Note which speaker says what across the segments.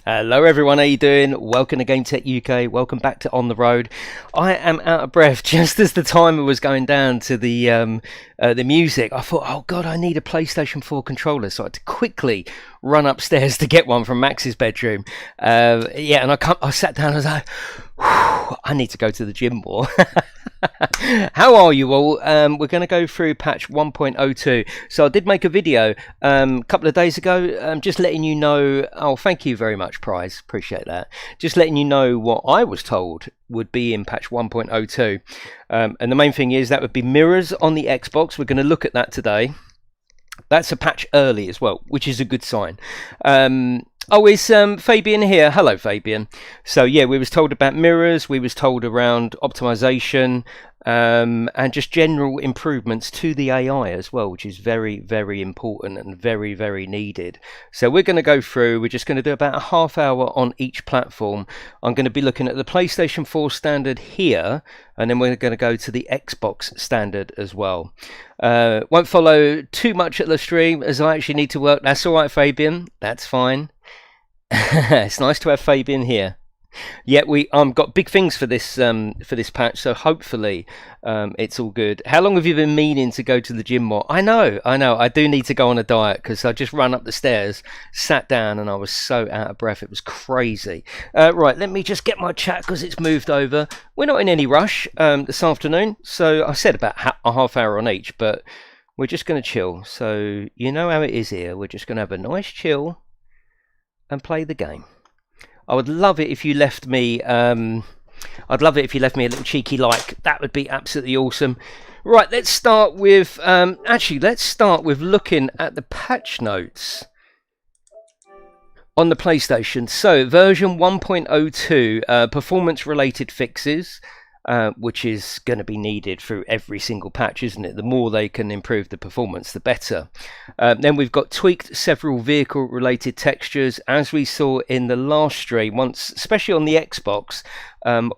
Speaker 1: Hello everyone, how you doing? Welcome to GameTech UK, welcome back to On The Road. I am out of breath. Just as the timer was going down to the music, I thought, oh god, I need a PlayStation 4 controller, so I had to quickly run upstairs to get one from Max's bedroom. Yeah, and I sat down and I was like, I need to go to the gym more. How are you all? We're going to go through patch 1.02. So I did make a video a couple of days ago, just letting you know. Oh, thank you very much, Prize. Appreciate that. Just letting you know what I was told would be in patch 1.02. And the main thing is that would be mirrors on the Xbox. We're going to look at that today. That's a patch early as well, which is a good sign. Oh, is Fabian here? Hello, Fabian. So yeah, we was told about mirrors. We was told around optimization and just general improvements to the AI as well, which is very, very important and very, very needed. So we're going to go through. We're just going to do about a half hour on each platform. I'm going to be looking at the PlayStation 4 standard here, and then we're going to go to the Xbox standard as well. Won't follow too much at the stream as I actually need to work. That's all right, Fabian. That's fine. It's nice to have Fabian here. Yeah, we got big things for this patch, so hopefully it's all good. How long have you been meaning to go to the gym more? I know. I do need to go on a diet because I just ran up the stairs, sat down, and I was so out of breath. It was crazy. Right, let me just get my chat because it's moved over. We're not in any rush this afternoon, so I said about a half hour on each, but we're just going to chill. So you know how it is here. We're just going to have a nice chill and play the game. I would love it if you left me I'd love it if you left me a little cheeky like. That would be absolutely awesome. Right, let's start with let's start with looking at the patch notes on the PlayStation. So version 1.02, performance related fixes, which is going to be needed through every single patch, isn't it? The more they can improve the performance, the better. Then we've got tweaked several vehicle related textures, as we saw in the last stream, once, especially on the Xbox.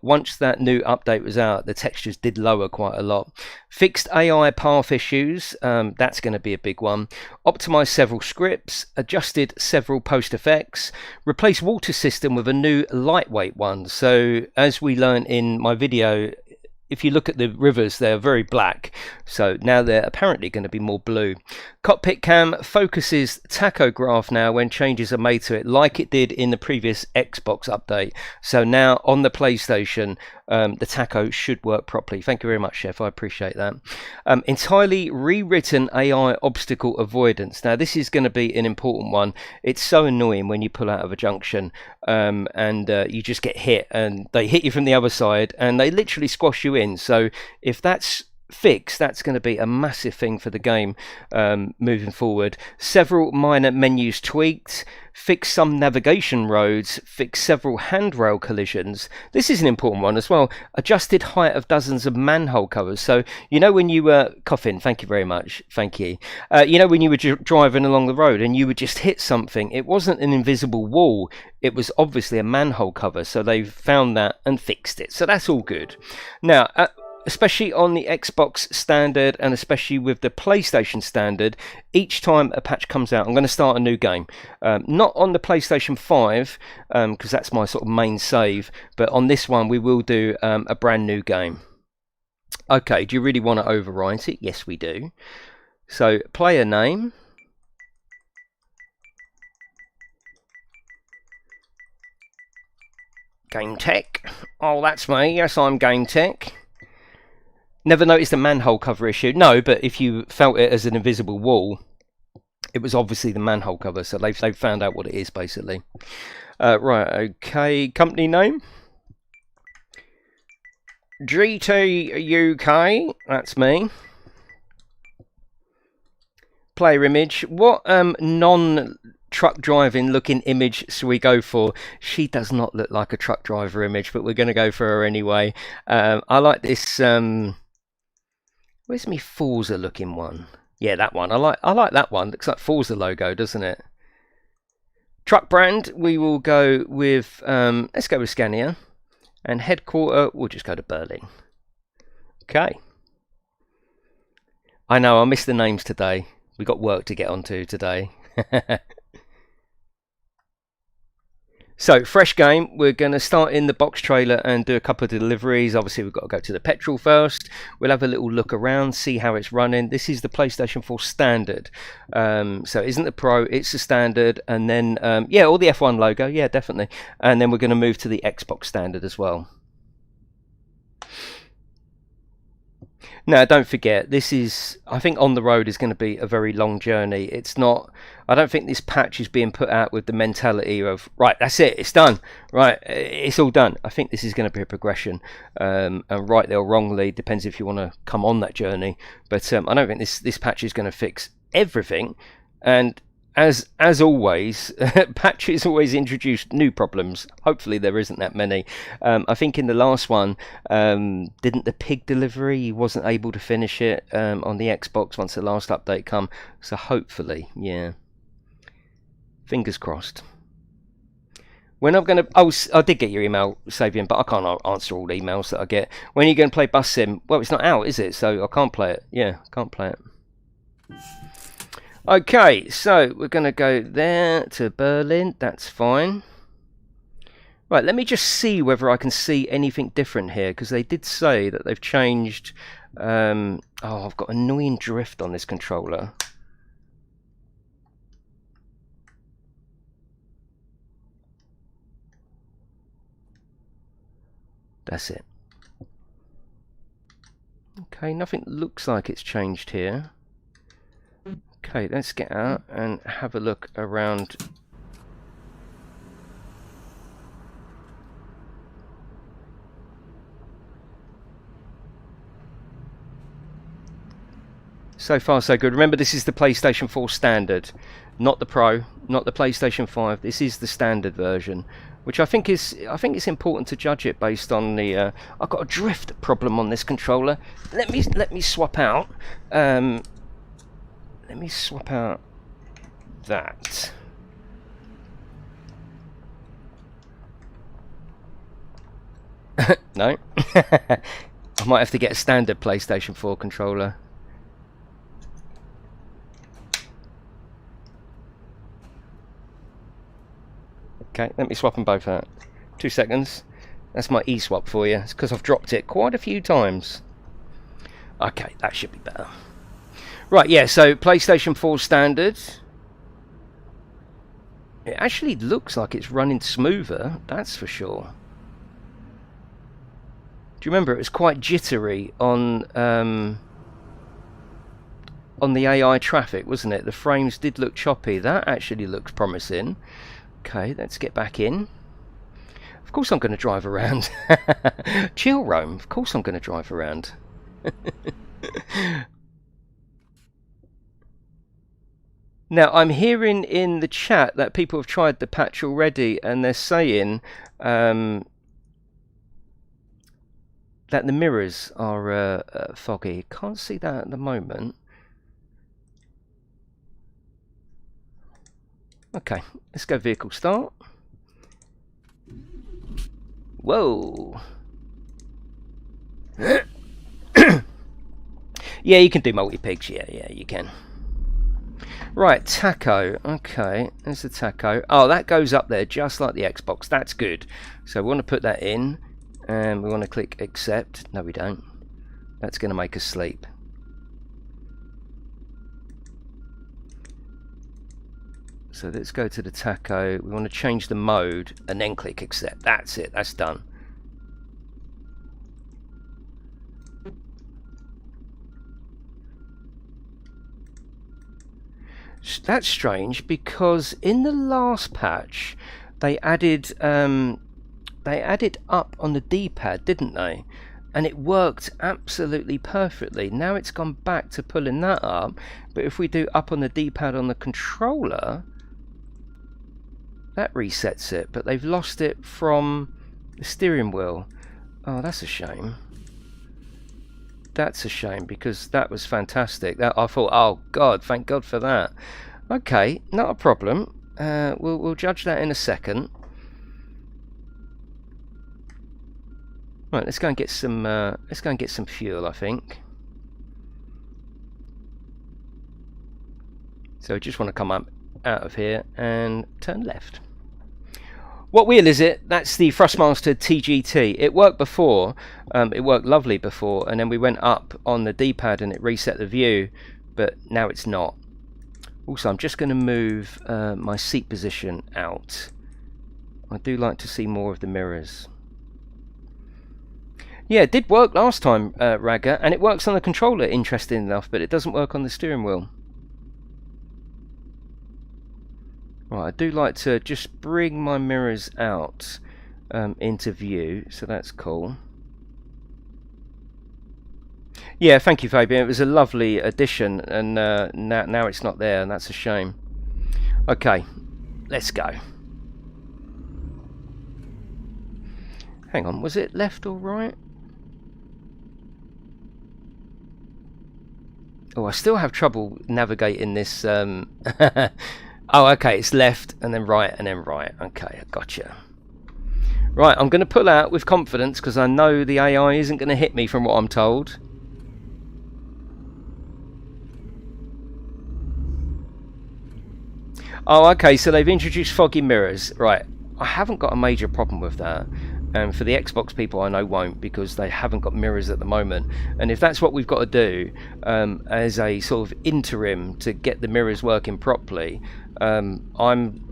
Speaker 1: Once that new update was out, the textures did lower quite a lot. Fixed AI path issues, that's going to be a big one. Optimized several scripts, adjusted several post effects, replaced water system with a new lightweight one. So as we learned in my video, if you look at the rivers, they're very black. So now they're apparently going to be more blue. Cockpit cam focuses tachograph now when changes are made to it, like it did in the previous Xbox update. So now on the PlayStation, the tacho should work properly. Thank you very much, Chef. I appreciate that. Entirely rewritten AI obstacle avoidance. Now this is going to be an important one. It's so annoying when you pull out of a junction and you just get hit, and they hit you from the other side and they literally squash you in. So if that's fixed, that's going to be a massive thing for the game moving forward. Several minor menus tweaked, fixed some navigation roads, fixed several handrail collisions. This is an important one as well. Adjusted height of dozens of manhole covers. So you know when you were coughing, thank you very much, thank you. You know when you were driving along the road and you would just hit something, it wasn't an invisible wall, it was obviously a manhole cover. So they've found that and fixed it, so that's all good. Now especially on the Xbox standard and especially with the PlayStation standard, each time a patch comes out, I'm going to start a new game. Not on the PlayStation 5, because that's my sort of main save, but on this one we will do a brand new game. Okay, do you really want to overwrite it? Yes, we do. So, player name. GameTech. Oh, that's me. Yes, I'm GameTech. Never noticed a manhole cover issue. No, but if you felt it as an invisible wall, it was obviously the manhole cover. So they've found out what it is, basically. Right, okay. Company name? GTUK. That's me. Player image. What non-truck driving looking image should we go for? She does not look like a truck driver image, but we're going to go for her anyway. I like this... where's me Forza looking one? Yeah, that one. I like that one. Looks like Forza logo, doesn't it? Truck brand, we will go with let's go with Scania. And headquarter, we'll just go to Berlin. Okay. I know, I missed the names today. We got work to get onto today. So, fresh game. We're going to start in the box trailer and do a couple of deliveries. Obviously, we've got to go to the petrol first. We'll have a little look around, see how it's running. This is the PlayStation 4 standard. So, it isn't the Pro, it's the standard. And then, yeah, all the F1 logo. Yeah, definitely. And then we're going to move to the Xbox standard as well. Now, don't forget, this is, I think On the Road is going to be a very long journey. It's not, I don't think this patch is being put out with the mentality of, right, that's it, it's done, right, it's all done. I think this is going to be a progression, and rightly or wrongly, depends if you want to come on that journey. But I don't think this patch is going to fix everything. And as always, patches always introduce new problems. Hopefully there isn't that many. I think in the last one, didn't the pig delivery, he wasn't able to finish it on the Xbox once the last update come. So hopefully, yeah. Fingers crossed. When I'm going to... Oh, I did get your email, Savian, but I can't answer all the emails that I get. When are you going to play Bus Sim? Well, it's not out, is it? So I can't play it. Yeah, can't play it. Okay, so we're going to go there to Berlin. That's fine. Right, let me just see whether I can see anything different here, because they did say that they've changed... oh, I've got annoying drift on this controller. That's it. Okay, nothing looks like it's changed here. Okay, let's get out and have a look around. So far so good. Remember, this is the PlayStation 4 standard, not the Pro, not the PlayStation 5. This is the standard version, which I think it's important to judge it based on the I've got a drift problem on this controller. Let me swap out let me swap out that. No. I might have to get a standard PlayStation 4 controller. Okay, let me swap them both out. 2 seconds. That's my eSwap for you. It's because I've dropped it quite a few times. Okay, that should be better. Right, yeah, so PlayStation 4 standard. It actually looks like it's running smoother, that's for sure. Do you remember it was quite jittery on the AI traffic, wasn't it? The frames did look choppy. That actually looks promising. Okay, let's get back in. Of course I'm going to drive around. Chill Rome, of course I'm going to drive around. Now, I'm hearing in the chat that people have tried the patch already, and they're saying that the mirrors are foggy. Can't see that at the moment. Okay, let's go vehicle start. Whoa. Yeah, you can do multi-pigs. Yeah, you can. Right, tacho. Okay, there's the tacho. Oh, that goes up there just like the Xbox. That's good. So we want to put that in, and we want to click accept. No, we don't. That's going to make us sleep. So let's go to the tacho. We want to change the mode and then click accept. That's it. That's done. That's strange, because in the last patch they added up on the D-pad, didn't they? And it worked absolutely perfectly. Now it's gone back to pulling that up, but if we do up on the D-pad on the controller, that resets it, but they've lost it from the steering wheel. Oh, that's a shame. That's a shame, because that was fantastic. That I thought, oh God, thank God for that. Okay, not a problem. We'll judge that in a second. Right, let's go and get some. Let's go and get some fuel, I think. So I just want to come up out of here and turn left. What wheel is it? That's the Thrustmaster TGT. It worked before. It worked lovely before, and then we went up on the D-pad and it reset the view, but now it's not. Also, I'm just going to move my seat position out. I do like to see more of the mirrors. Yeah, it did work last time, Ragga, and it works on the controller, interesting enough, but it doesn't work on the steering wheel. Right, I do like to just bring my mirrors out into view, so that's cool. Yeah, thank you, Fabian. It was a lovely addition, and now it's not there, and that's a shame. Okay, let's go. Hang on, was it left or right? Oh, I still have trouble navigating this. Oh, okay, it's left and then right and then right. Okay, I gotcha. Right, I'm going to pull out with confidence because I know the AI isn't going to hit me from what I'm told. Oh, okay, so they've introduced foggy mirrors. Right, I haven't got a major problem with that. And for the Xbox people, I know won't, because they haven't got mirrors at the moment. And if that's what we've got to do as a sort of interim to get the mirrors working properly, I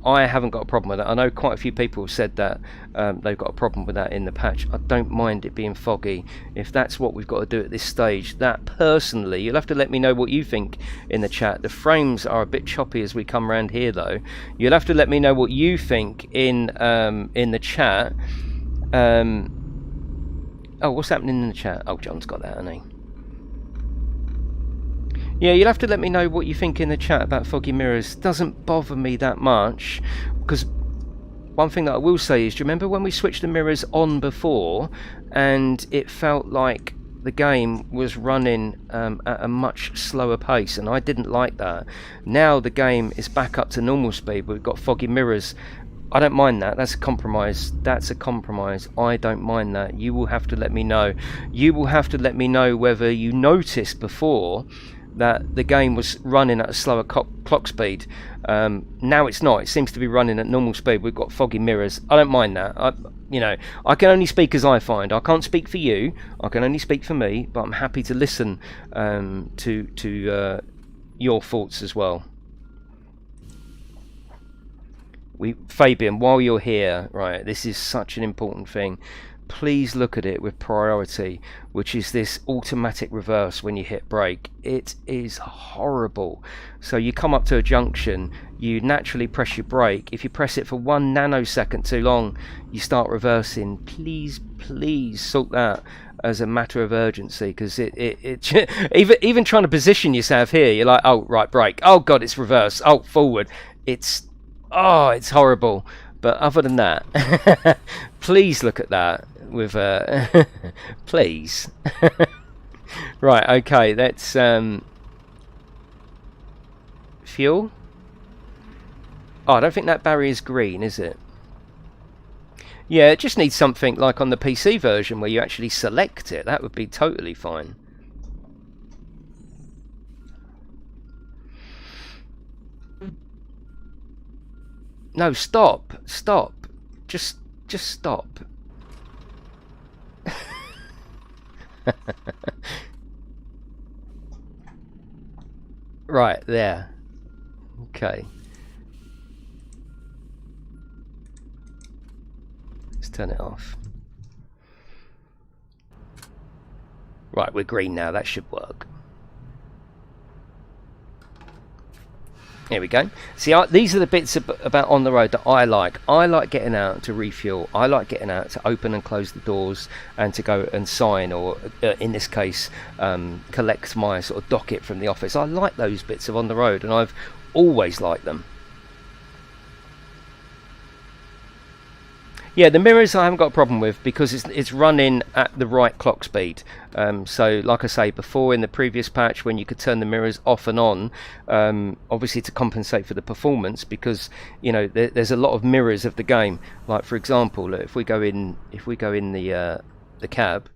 Speaker 1: haven't got a problem with that. I know quite a few people have said that they've got a problem with that in the patch. I don't mind it being foggy if that's what we've got to do at this stage. That personally, you'll have to let me know what you think in the chat. The frames are a bit choppy as we come around here, though. You'll have to let me know what you think in the chat. Oh, what's happening in the chat? Oh, John's got that, hasn't he? Yeah, you'll have to let me know what you think in the chat about foggy mirrors. Doesn't bother me that much, because one thing that I will say is, do you remember when we switched the mirrors on before and it felt like the game was running at a much slower pace, and I didn't like that. Now the game is back up to normal speed, but we've got foggy mirrors. I don't mind that. That's a compromise. That's a compromise. I don't mind that. You will have to let me know. You will have to let me know whether you noticed before that the game was running at a slower clock speed. Now it's not. It seems to be running at normal speed. We've got foggy mirrors. I don't mind that. I can only speak as I find. I can't speak for you. I can only speak for me. But I'm happy to listen to your thoughts as well. Fabian, while you're here, right, this is such an important thing. Please look at it with priority, which is this automatic reverse when you hit brake. It is horrible. So you come up to a junction, you naturally press your brake. If you press it for 1 nanosecond too long, you start reversing. Please sort that as a matter of urgency, because even trying to position yourself here, you're like, oh, right, brake. Oh, God, it's reverse. Oh, forward. It's horrible. But other than that, please look at that with please. Right, okay, that's fuel. Oh, I don't think that barrier is green, is it? Yeah, it just needs something like on the PC version where you actually select it. That would be totally fine. No, stop. Just stop. Right, there. Okay. Let's turn it off. Right, we're green now. That should work. Here we go. See, these are the bits about on the road that I like. I like getting out to refuel. I like getting out to open and close the doors and to go and sign, or in this case, collect my sort of docket from the office. I like those bits of on the road, and I've always liked them. Yeah, the mirrors I haven't got a problem with, because it's running at the right clock speed. So, like I say before, in the previous patch, when you could turn the mirrors off and on, obviously to compensate for the performance, because there's a lot of mirrors of the game. Like, for example, if we go in the cab.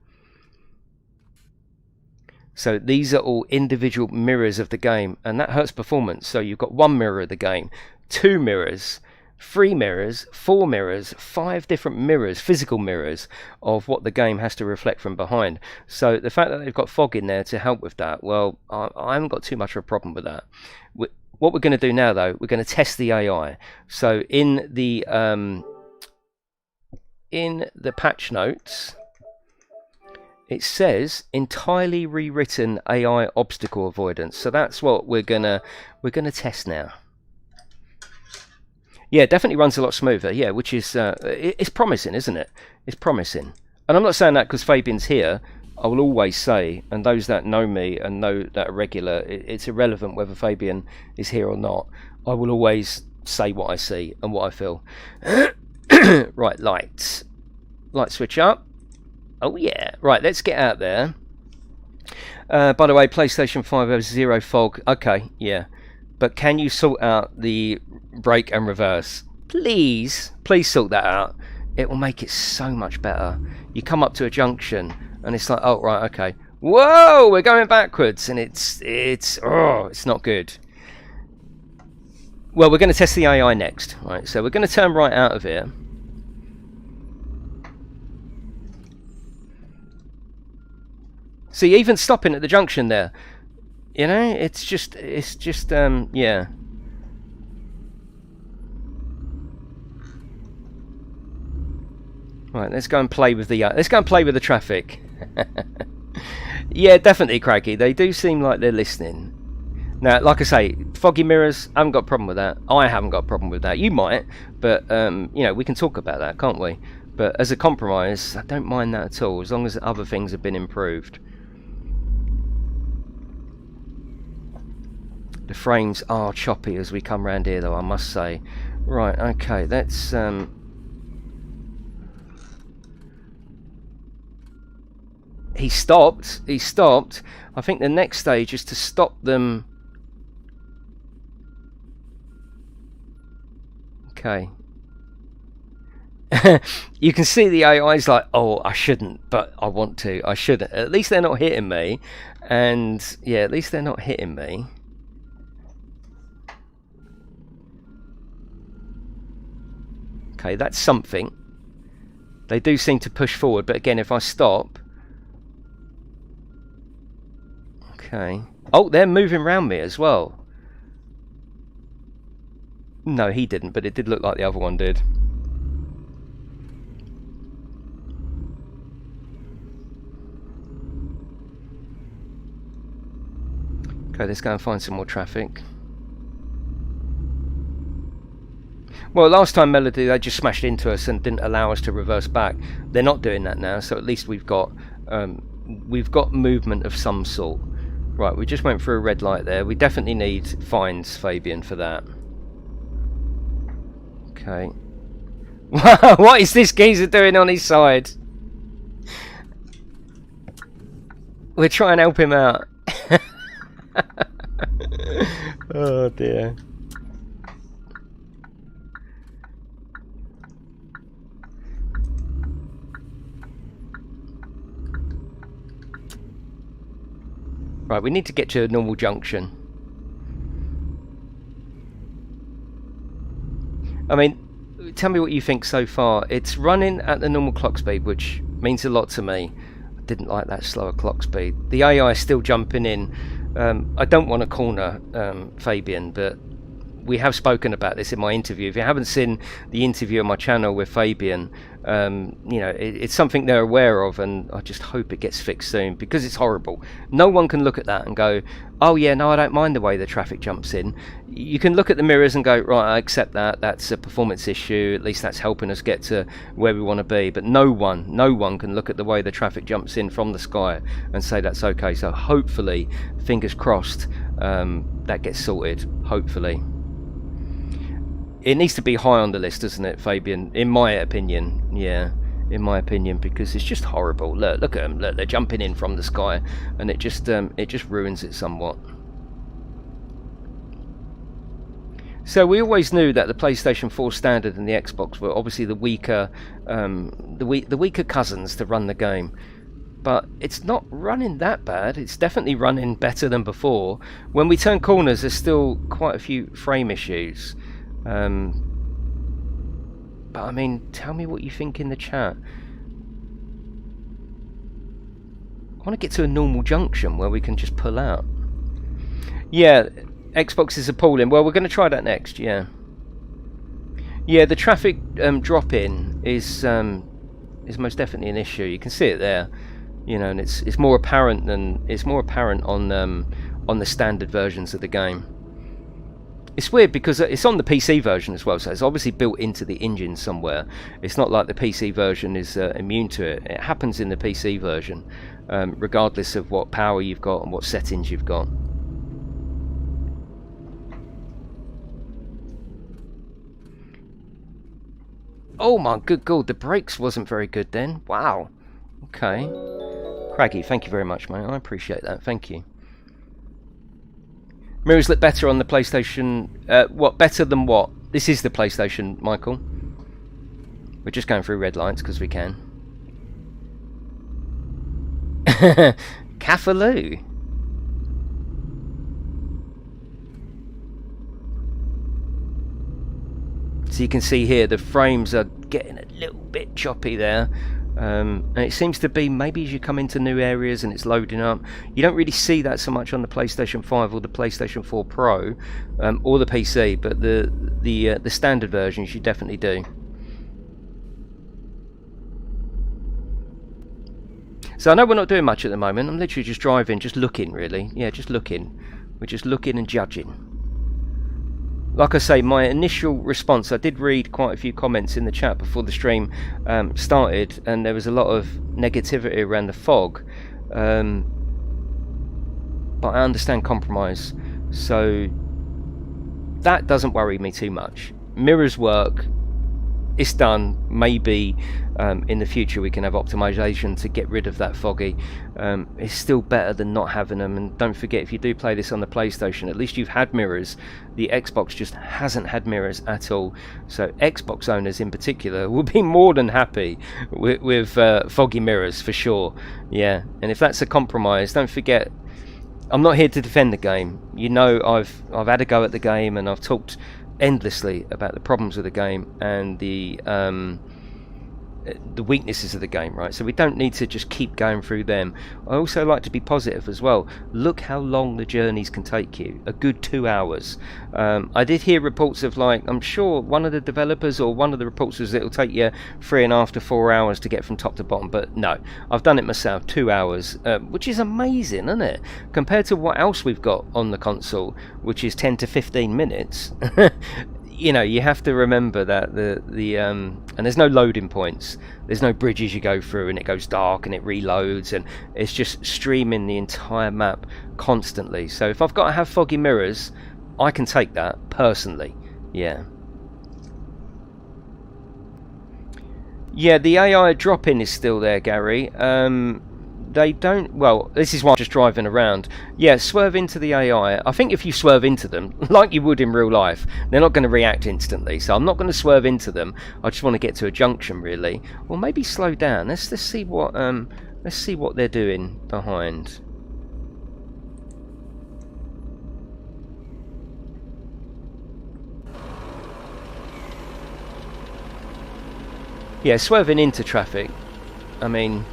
Speaker 1: So these are all individual mirrors of the game, and that hurts performance. So you've got one mirror of the game, 2 mirrors 3 mirrors, 4 mirrors, 5 different mirrors, physical mirrors of what the game has to reflect from behind. So the fact that they've got fog in there to help with that, well, I haven't got too much of a problem with that. What we're going to do now, though, we're going to test the AI. So in the patch notes, it says entirely rewritten AI obstacle avoidance. So that's what we're gonna test now. Yeah, it definitely runs a lot smoother. Yeah, which is it's promising, isn't it? It's promising. And I'm not saying that because Fabian's here. I will always say, and those that know me and know that are regular, it's irrelevant whether Fabian is here or not. I will always say what I see and what I feel. Right, lights. Light switch up. Oh yeah. Right, let's get out there. By the way, PlayStation 5 has 0 fog. Okay, yeah. But can you sort out the brake and reverse? Please sort that out. It will make it so much better. You come up to a junction and it's like, oh right, okay. Whoa, we're going backwards, and it's not good. Well, we're going to test the AI next, right? So we're going to turn right out of here. See, even stopping at the junction there, you know, it's just yeah. Right, let's go and play with the traffic. Yeah, definitely, Craggy. They do seem like they're listening. Now, like I say, foggy mirrors, I haven't got a problem with that. I haven't got a problem with that. You might, but you know, we can talk about that, can't we? But as a compromise, I don't mind that at all, as long as other things have been improved. The frames are choppy as we come round here, though, I must say. Right, okay, let's he stopped. I think the next stage is to stop them. Okay. You can see the AI's like, oh, I shouldn't, but I want to. I shouldn't. At least they're not hitting me. And yeah, at least they're not hitting me. Okay, that's something. They do seem to push forward, but again, if I stop. Okay. Oh, they're moving around me as well. No, he didn't, but it did look like the other one did. Okay, let's go and find some more traffic. Well, last time, Melody, they just smashed into us and didn't allow us to reverse back. They're not doing that now, so at least we've got movement of some sort. Right, we just went through a red light there. We definitely need fines, Fabian, for that. Okay. What is this geezer doing on his side? We're trying to help him out. Oh dear. Right, we need to get to a normal junction. I mean, tell me what you think so far. It's running at the normal clock speed, which means a lot to me. I didn't like that slower clock speed. The AI is still jumping in. I don't want to corner Fabian, but we have spoken about this in my interview. If you haven't seen the interview on my channel with Fabian, you know, it's something they're aware of, and I just hope it gets fixed soon, because it's horrible. No one can look at that and go, oh yeah, no, I don't mind the way the traffic jumps in. You can look at the mirrors and go, right, I accept that, that's a performance issue, at least that's helping us get to where we want to be. But no one can look at the way the traffic jumps in from the sky and say that's okay. So hopefully, fingers crossed, that gets sorted, hopefully. It needs to be high on the list, doesn't it, Fabian? In my opinion, yeah, in my opinion, because it's just horrible. Look at them. Look, they're jumping in from the sky, and it just ruins it somewhat. So we always knew that the PlayStation 4 standard and the Xbox were obviously the weaker cousins to run the game. But it's not running that bad. It's definitely running better than before. When we turn corners, there's still quite a few frame issues. But I mean, tell me what you think in the chat. I want to get to a normal junction where we can just pull out. Yeah, Xbox is appalling. Well, we're going to try that next. Yeah. Yeah, the traffic drop-in is most definitely an issue. You can see it there, you know, and it's more apparent on the standard versions of the game. It's weird because it's on the PC version as well, so it's obviously built into the engine somewhere. It's not like the PC version is immune to it. It happens in the PC version, regardless of what power you've got and what settings you've got. Oh my good god, the brakes wasn't very good then. Wow. Okay. Craggy, thank you very much, mate. I appreciate that. Thank you. Mirrors look better on the PlayStation. What? Better than what? This is the PlayStation, Michael. We're just going through red lights because we can. Cafaloo. So you can see here the frames are getting a little bit choppy there. And it seems to be maybe as you come into new areas and it's loading up. You don't really see that so much on the PlayStation 5 or the PlayStation 4 Pro or the PC, but the standard versions you definitely do. So I know we're not doing much at the moment. I'm literally just driving, just looking really. Yeah, just looking. We're just looking and judging. Like I say, my initial response, I did read quite a few comments in the chat before the stream started, and there was a lot of negativity around the fog, but I understand compromise, so that doesn't worry me too much. Mirrors work, it's done. Maybe in the future we can have optimization to get rid of that foggy. It's still better than not having them, and don't forget, if you do play this on the PlayStation, at least you've had mirrors. The Xbox just hasn't had mirrors at all, so Xbox owners in particular will be more than happy with foggy mirrors for sure. Yeah, and if that's a compromise, don't forget, I'm not here to defend the game. You know, I've had a go at the game and I've talked endlessly about the problems of the game and the weaknesses of the game, right? So we don't need to just keep going through them. I also like to be positive as well. Look how long the journeys can take you, a good 2 hours. I did hear reports of, like, I'm sure one of the developers or one of the reports was it'll take you 3.5 to 4 hours to get from top to bottom, but no, I've done it myself, 2 hours, which is amazing, isn't it, compared to what else we've got on the console, which is 10 to 15 minutes. You know, you have to remember that and there's no loading points, there's no bridges you go through and it goes dark and it reloads, and it's just streaming the entire map constantly. So if I've got to have foggy mirrors, I can take that personally. Yeah, the AI drop-in is still there, Gary. They don't, well, this is why I'm just driving around. Yeah, swerve into the AI. I think if you swerve into them, like you would in real life, they're not going to react instantly. So I'm not going to swerve into them. I just want to get to a junction, really. Or maybe slow down. Let's see what they're doing behind. Yeah, swerving into traffic. I mean,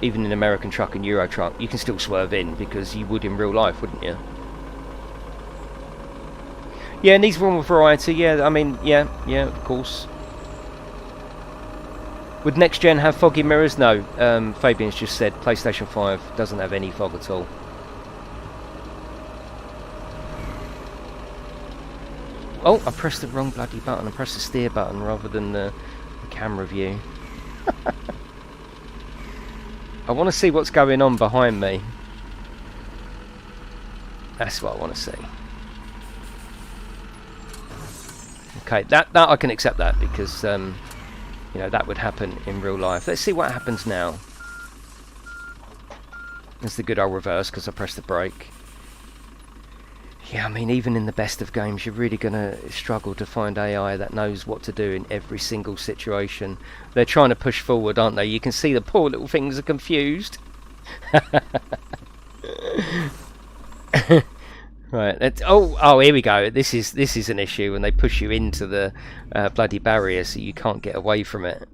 Speaker 1: even in American truck and Euro truck, you can still swerve in because you would in real life, wouldn't you? Yeah, and these are all variety. Yeah, I mean, yeah, of course. Would next gen have foggy mirrors? No. Fabian's just said PlayStation 5 doesn't have any fog at all. Oh, I pressed the wrong bloody button. I pressed the steer button rather than the camera view. I want to see what's going on behind me. That's what I want to see. Okay, that I can accept that because you know, that would happen in real life. Let's see what happens now. It's the good old reverse because I pressed the brake. Yeah, I mean, even in the best of games, you're really going to struggle to find AI that knows what to do in every single situation. They're trying to push forward, aren't they? You can see the poor little things are confused. Right. Oh, here we go. This is an issue when they push you into the bloody barrier, so you can't get away from it.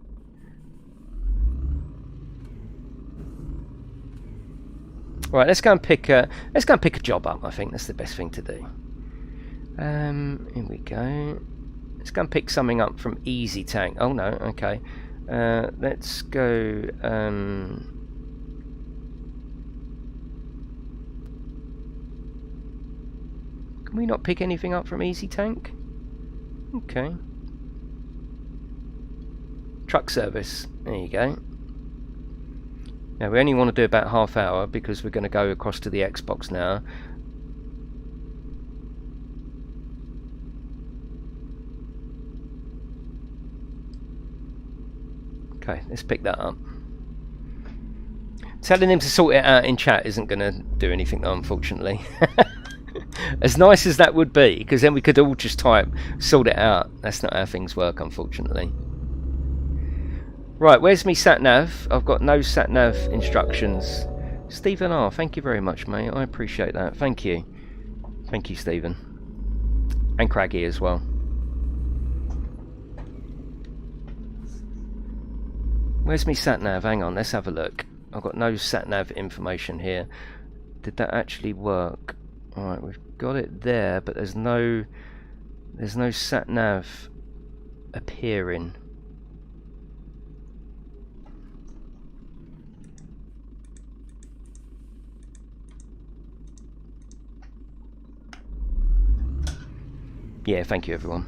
Speaker 1: Right. Let's go and pick a job up. I think that's the best thing to do. Here we go. Let's go and pick something up from Easy Tank. Oh no. Okay. Let's go. Can we not pick anything up from Easy Tank? Okay. Truck service. There you go. Now we only want to do about half hour because we're going to go across to the Xbox now. Okay, let's pick that up. Telling him to sort it out in chat isn't going to do anything though, unfortunately. As nice as that would be, because then we could all just type, sort it out. That's not how things work, unfortunately. Right, where's me sat-nav? I've got no sat-nav instructions. Stephen R, thank you very much, mate. I appreciate that. Thank you. Thank you, Stephen. And Craggy as well. Where's me sat-nav? Hang on, let's have a look. I've got no sat-nav information here. Did that actually work? Alright, we've got it there, but there's no sat-nav appearing. Yeah, thank you everyone.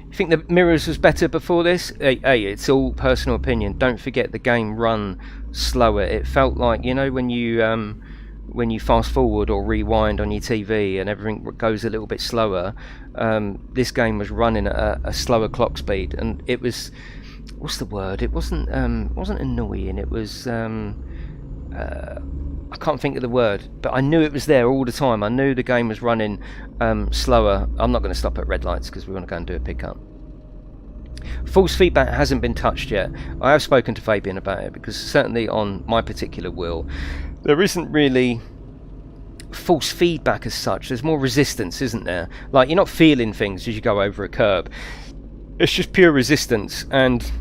Speaker 1: You think the mirrors was better before this? Hey, it's all personal opinion. Don't forget the game run slower. It felt like, you know, when you fast forward or rewind on your TV and everything goes a little bit slower, this game was running at a slower clock speed, and it was, what's the word? It wasn't annoying. It was I can't think of the word, but I knew it was there all the time. I knew the game was running slower. I'm not going to stop at red lights because we want to go and do a pickup. False feedback hasn't been touched yet. I have spoken to Fabian about it, because certainly on my particular wheel there isn't really false feedback as such. There's more resistance, isn't there? Like, you're not feeling things as you go over a curb. It's just pure resistance, and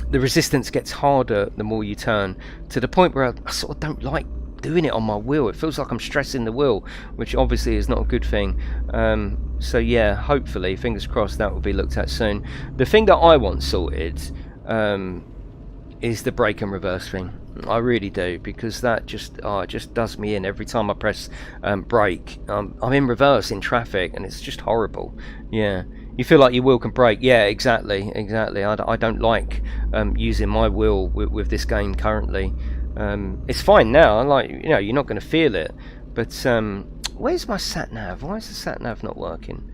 Speaker 1: the resistance gets harder the more you turn, to the point where I sort of don't like doing it on my wheel. It feels like I'm stressing the wheel, which obviously is not a good thing. So yeah, hopefully, fingers crossed, that will be looked at soon. The thing that I want sorted is the brake and reverse thing. I really do, because that just it just does me in every time I press brake. I'm in reverse in traffic, and it's just horrible. Yeah, you feel like your wheel can brake. Yeah, exactly. I don't like using my wheel with this game currently. It's fine now, like, you know, you're not going to feel it, but where's my sat nav? Why is the sat nav not working?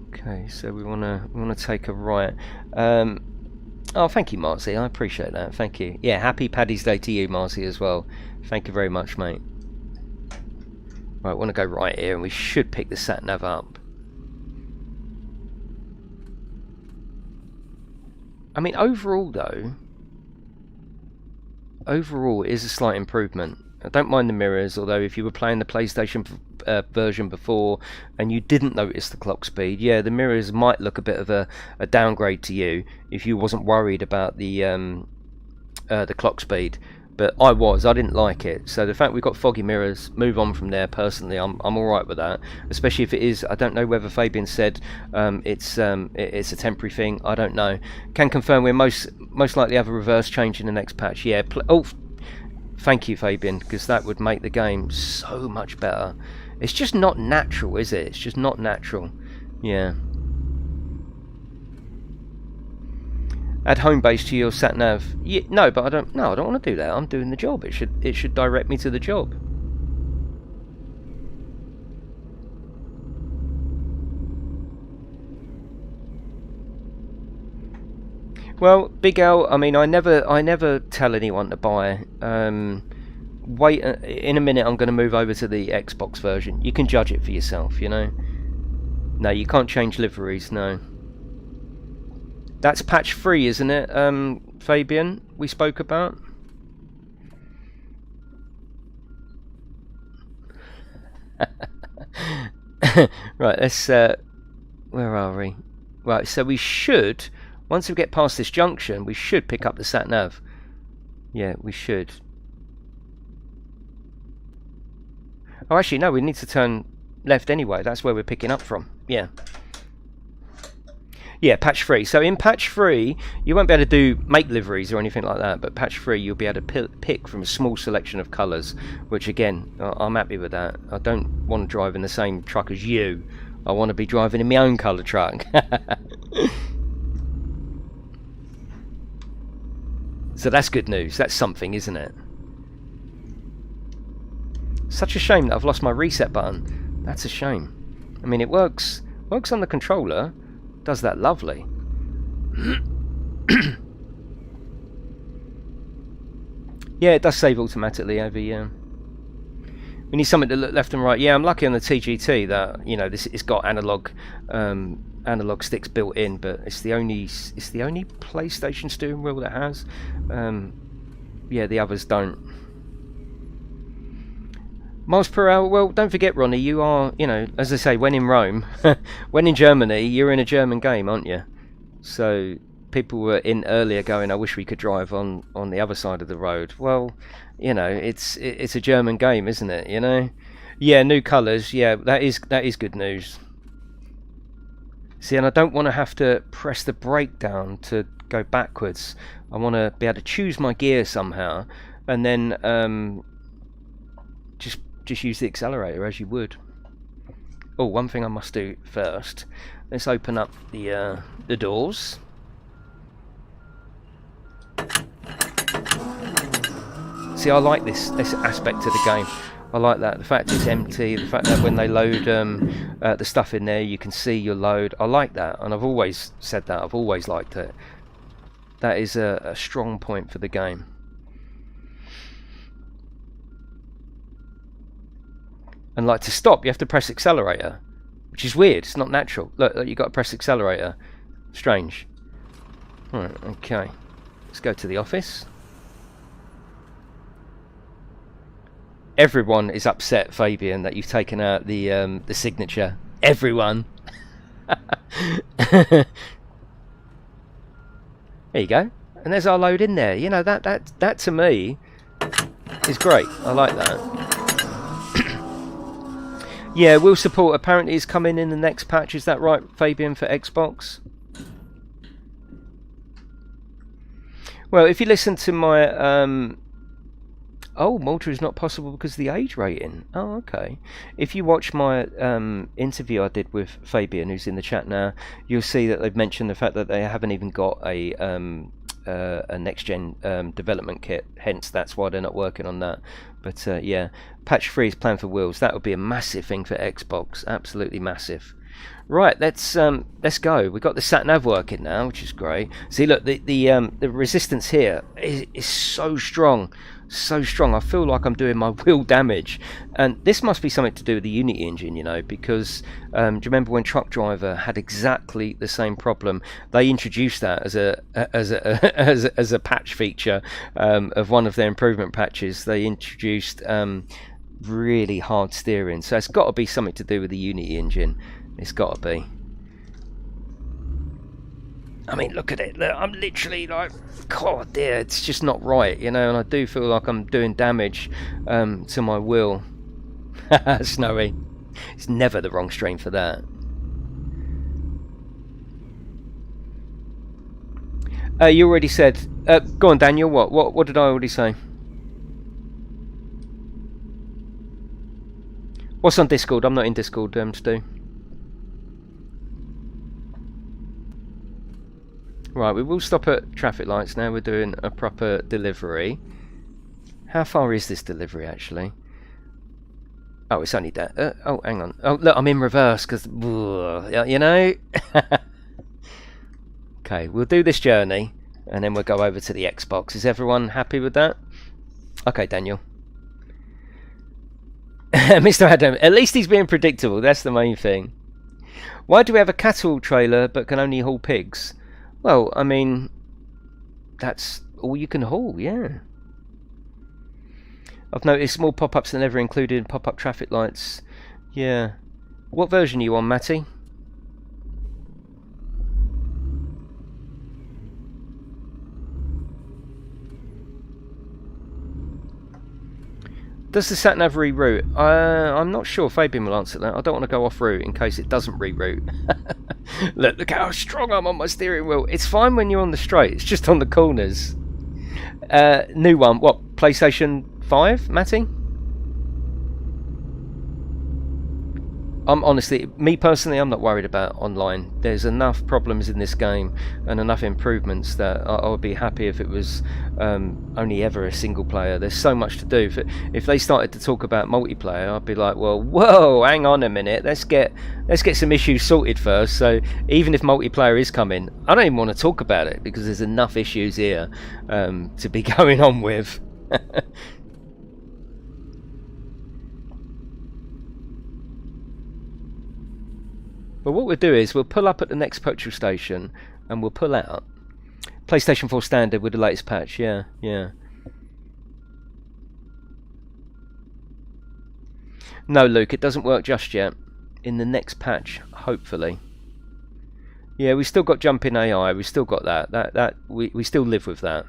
Speaker 1: Okay, so we want to take a right. Oh, thank you, Marcy. I appreciate that. Thank you. Yeah, happy Paddy's Day to you, Marcy, as well. Thank you very much, mate. Right, I want to go right here, and we should pick the sat nav up. I mean, overall, though, it is a slight improvement. I don't mind the mirrors, although if you were playing the PlayStation version before and you didn't notice the clock speed, yeah, the mirrors might look a bit of a downgrade to you if you wasn't worried about the clock speed. But I didn't like it. So the fact we've got foggy mirrors, move on from there. Personally, I'm alright with that. Especially if it is, I don't know whether Fabian said it's a temporary thing. I don't know. Can confirm we're most likely have a reverse change in the next patch. Yeah. Thank you, Fabian, because that would make the game so much better. It's just not natural, is it? It's just not natural. Yeah. Add home base to your sat nav. Yeah, no, but I don't want to do that. I'm doing the job. It should direct me to the job. Well, Big L, I mean, I never tell anyone to buy. Wait, in a minute I'm going to move over to the Xbox version. You can judge it for yourself, you know. No, you can't change liveries, no. That's patch 3, isn't it, Fabian, we spoke about? Right, let's... where are we? Right, so we should... Once we get past this junction, we should pick up the sat-nav. Yeah, we should. Oh, actually, no, we need to turn left anyway. That's where we're picking up from. Yeah. Yeah, patch 3. So in patch 3, you won't be able to do make liveries or anything like that, but patch 3, you'll be able to pick from a small selection of colours, which, again, I'm happy with that. I don't want to drive in the same truck as you. I want to be driving in my own colour truck. So that's good news. That's something, isn't it? Such a shame that I've lost my reset button. That's a shame. I mean, it works on the controller. Does that lovely. Yeah, it does save automatically over. We need something to look left and right. Yeah, I'm lucky on the TGT that, you know, it's got analog sticks built in, but it's the only PlayStation steering wheel that has. Yeah, the others don't. Miles per hour. Well, don't forget, Ronnie, you are, you know, as I say, when in Rome, when in Germany, you're in a German game, aren't you? So people were in earlier going, I wish we could drive on the other side of the road. Well, you know, it's a German game, isn't it? You know. Yeah, new colours. Yeah, that is good news. See, and I don't want to have to press the brake down to go backwards. I want to be able to choose my gear somehow, and then just use the accelerator as you would. Oh, one thing I must do first. Let's open up the doors. See, I like this aspect of the game. I like that. The fact it's empty, the fact that when they load the stuff in there, you can see your load. I like that, and I've always said that. I've always liked it. That is a strong point for the game. And like to stop, you have to press accelerator, which is weird. It's not natural. Look, you've got to press accelerator. Strange. Right, okay. Let's go to the office. Everyone is upset, Fabian, that you've taken out the signature. Everyone. There you go. And there's our load in there. You know, that to me is great. I like that. Yeah, will support apparently is coming in the next patch. Is that right, Fabian, for Xbox? Well, if you listen to my oh, Malta is not possible because of the age rating. Oh, okay. If you watch my interview I did with Fabian, who's in the chat now, you'll see that they've mentioned the fact that they haven't even got a next-gen development kit. Hence, that's why they're not working on that. But yeah, patch 3 is planned for wheels. That would be a massive thing for Xbox. Absolutely massive. Right, let's go. We've got the sat nav working now, which is great. See, look, the resistance here is so strong. So strong. I feel like I'm doing my wheel damage, and this must be something to do with the Unity engine, you know, because do you remember when Truck Driver had exactly the same problem? They introduced that as a patch feature of one of their improvement patches. They introduced really hard steering, so it's got to be something to do with the Unity engine. It's got to be. I mean, look at it. Look, I'm literally like, God, dear, it's just not right, you know. And I do feel like I'm doing damage to my wheel. Snowy. It's never the wrong stream for that. You already said. Go on, Daniel. What did I already say? What's on Discord? I'm not in Discord, Stu. Right, we will stop at traffic lights now. We're doing a proper delivery. How far is this delivery, actually? Oh, it's only that. Oh, hang on. Oh, look, I'm in reverse, because, you know. Okay, we'll do this journey, and then we'll go over to the Xbox. Is everyone happy with that? Okay, Daniel. Mr. Adam, at least he's being predictable. That's the main thing. Why do we have a cattle trailer, but can only haul pigs? Well, I mean, that's all you can haul, yeah. I've noticed small pop-ups are never included in pop-up traffic lights. Yeah. What version are you on, Matty? Does the sat-nav reroute? I'm not sure. Fabian will answer that. I don't want to go off route in case it doesn't reroute. Look how strong I'm on my steering wheel. It's fine when you're on the straight. It's just on the corners. New one. What? PlayStation 5, Matty? Honestly, me personally, I'm not worried about online. There's enough problems in this game and enough improvements that I would be happy if it was only ever a single player. There's so much to do. If they started to talk about multiplayer, I'd be like, well, whoa, hang on a minute. Let's get some issues sorted first. So even if multiplayer is coming, I don't even want to talk about it because there's enough issues here to be going on with. But what we'll do is we'll pull up at the next petrol station and we'll pull out. PlayStation 4 standard with the latest patch, yeah. No, Luke, it doesn't work just yet. In the next patch, hopefully. Yeah, we still got jump in AI, we still got that. We still live with that.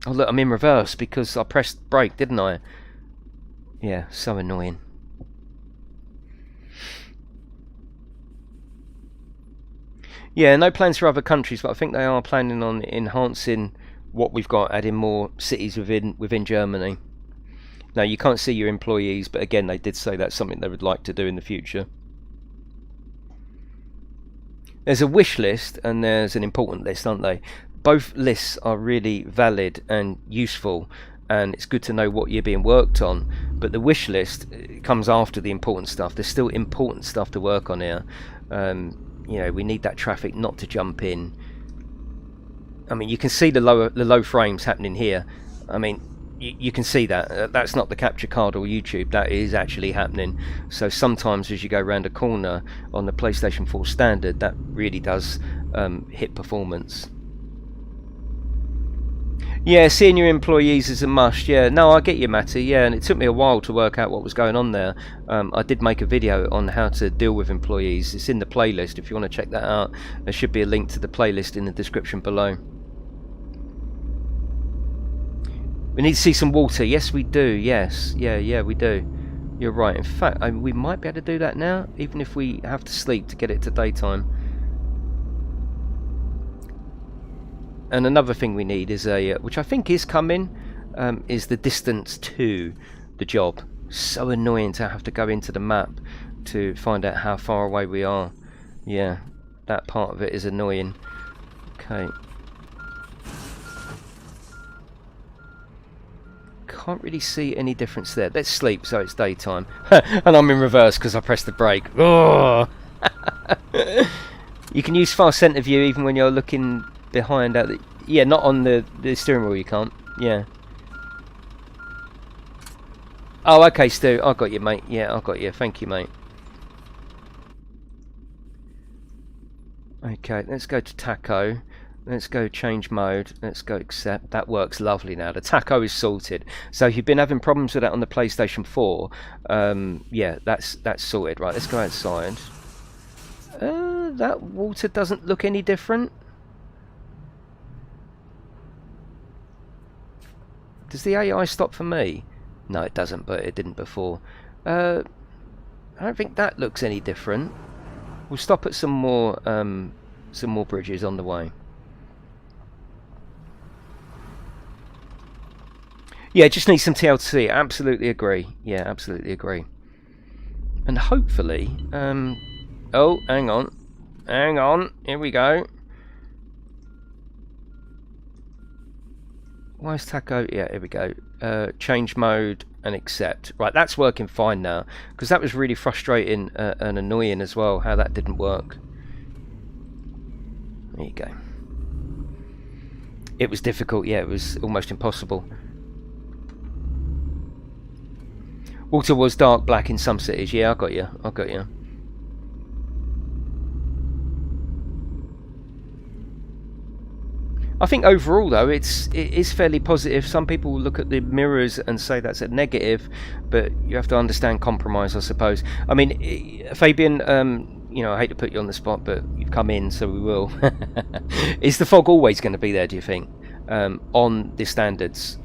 Speaker 1: Oh look, I'm in reverse because I pressed brake, didn't I? Yeah, so annoying. Yeah, no plans for other countries, but I think they are planning on enhancing what we've got, adding more cities within Germany. Now, you can't see your employees, but again, they did say that's something they would like to do in the future. There's a wish list and there's an important list, aren't they? Both lists are really valid and useful, and it's good to know what you're being worked on. But the wish list comes after the important stuff. There's still important stuff to work on here. You know, we need that traffic not to jump in. I mean, you can see the low frames happening here. I mean, you can see that. That's not the capture card or YouTube. That is actually happening. So sometimes as you go around a corner on the PlayStation 4 standard, that really does hit performance. Yeah, seeing your employees is a must. Yeah, no, I get you, Matty. Yeah, and it took me a while to work out what was going on there. I did make a video on how to deal with employees. It's in the playlist. If you want to check that out, there should be a link to the playlist in the description below. We need to see some water. Yes, we do. Yes, yeah, we do. You're right. In fact, we might be able to do that now, even if we have to sleep to get it to daytime. And another thing we need is which I think is coming, is the distance to the job. So annoying to have to go into the map to find out how far away we are. Yeah, that part of it is annoying. Okay. Can't really see any difference there. Let's sleep so it's daytime. And I'm in reverse because I pressed the brake. Oh! You can use far centre view even when you're looking behind at the, yeah, not on the steering wheel you can't. Yeah. Oh, okay, Stu, I got you, mate. Yeah, I got you. Thank you, mate. Okay, let's go to tacho. Let's go change mode. Let's go accept. That works lovely now. The tacho is sorted. So if you've been having problems with that on the PlayStation 4, yeah, that's sorted. Right, let's go outside. That water doesn't look any different. Does the AI stop for me? No, it doesn't, but it didn't before. I don't think that looks any different. We'll stop at some more bridges on the way. Yeah, just need some TLC. Absolutely agree. Yeah, absolutely agree. And hopefully, oh, hang on. Here we go. Why is tacho? Yeah, here we go. Change mode and accept. Right, that's working fine now, because that was really frustrating and annoying as well, how that didn't work. There you go. It was difficult, yeah, it was almost impossible. Water was dark black in some cities. Yeah, I got you. I think overall though it is fairly positive. Some people will look at the mirrors and say that's a negative, but you have to understand compromise, I suppose. I mean, Fabian, you know, I hate to put you on the spot, but you've come in, so we will. Is the fog always going to be there, do you think, on the standards?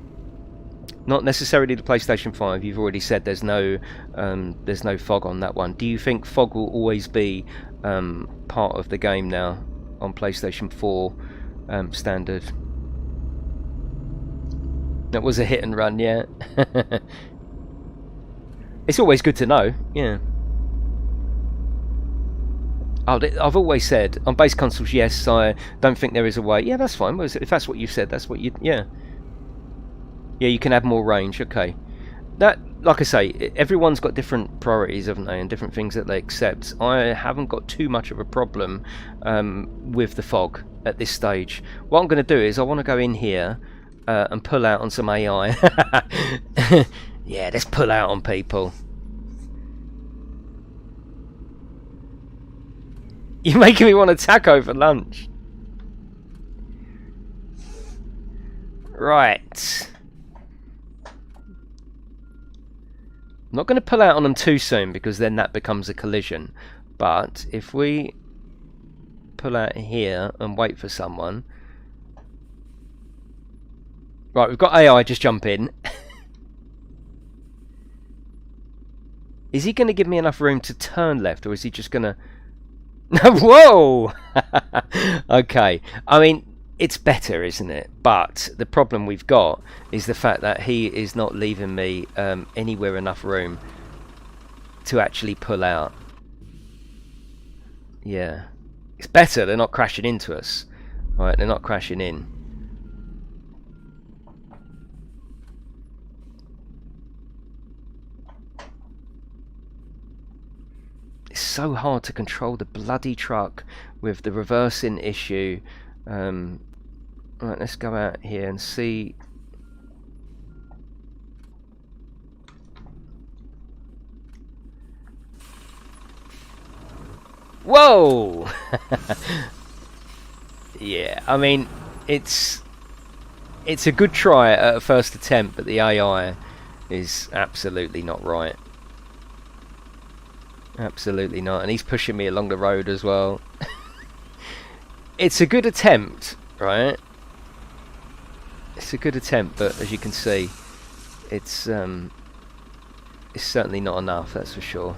Speaker 1: Not necessarily the PlayStation 5. You've already said there's no fog on that one. Do you think fog will always be part of the game now on PlayStation 4 standard? That was a hit and run, yeah. It's always good to know, yeah. Oh, I've always said on base consoles, yes. I don't think there is a way. Yeah, that's fine. If that's what you said, that's what you. Yeah. Yeah, you can add more range. Okay. That, like I say, everyone's got different priorities, haven't they, and different things that they accept. I haven't got too much of a problem with the fog at this stage. What I'm going to do is I want to go in here and pull out on some AI. Yeah, let's pull out on people. You're making me want to tack over lunch. Right. I'm not going to pull out on them too soon because then that becomes a collision. But if we pull out here and wait for someone. Right, we've got AI just jump in. Is he going to give me enough room to turn left, or is he just going to... Whoa! Okay, I mean, it's better, isn't it? But the problem we've got is the fact that he is not leaving me anywhere enough room to actually pull out. Yeah, it's better. They're not crashing into us. Right, they're not crashing in. It's so hard to control the bloody truck with the reversing issue. Right, let's go out here and see. Whoa! Yeah, I mean, it's a good try at a first attempt, but the AI is absolutely not right. Absolutely not, and he's pushing me along the road as well. It's a good attempt, right? It's a good attempt, but as you can see, it's certainly not enough, that's for sure.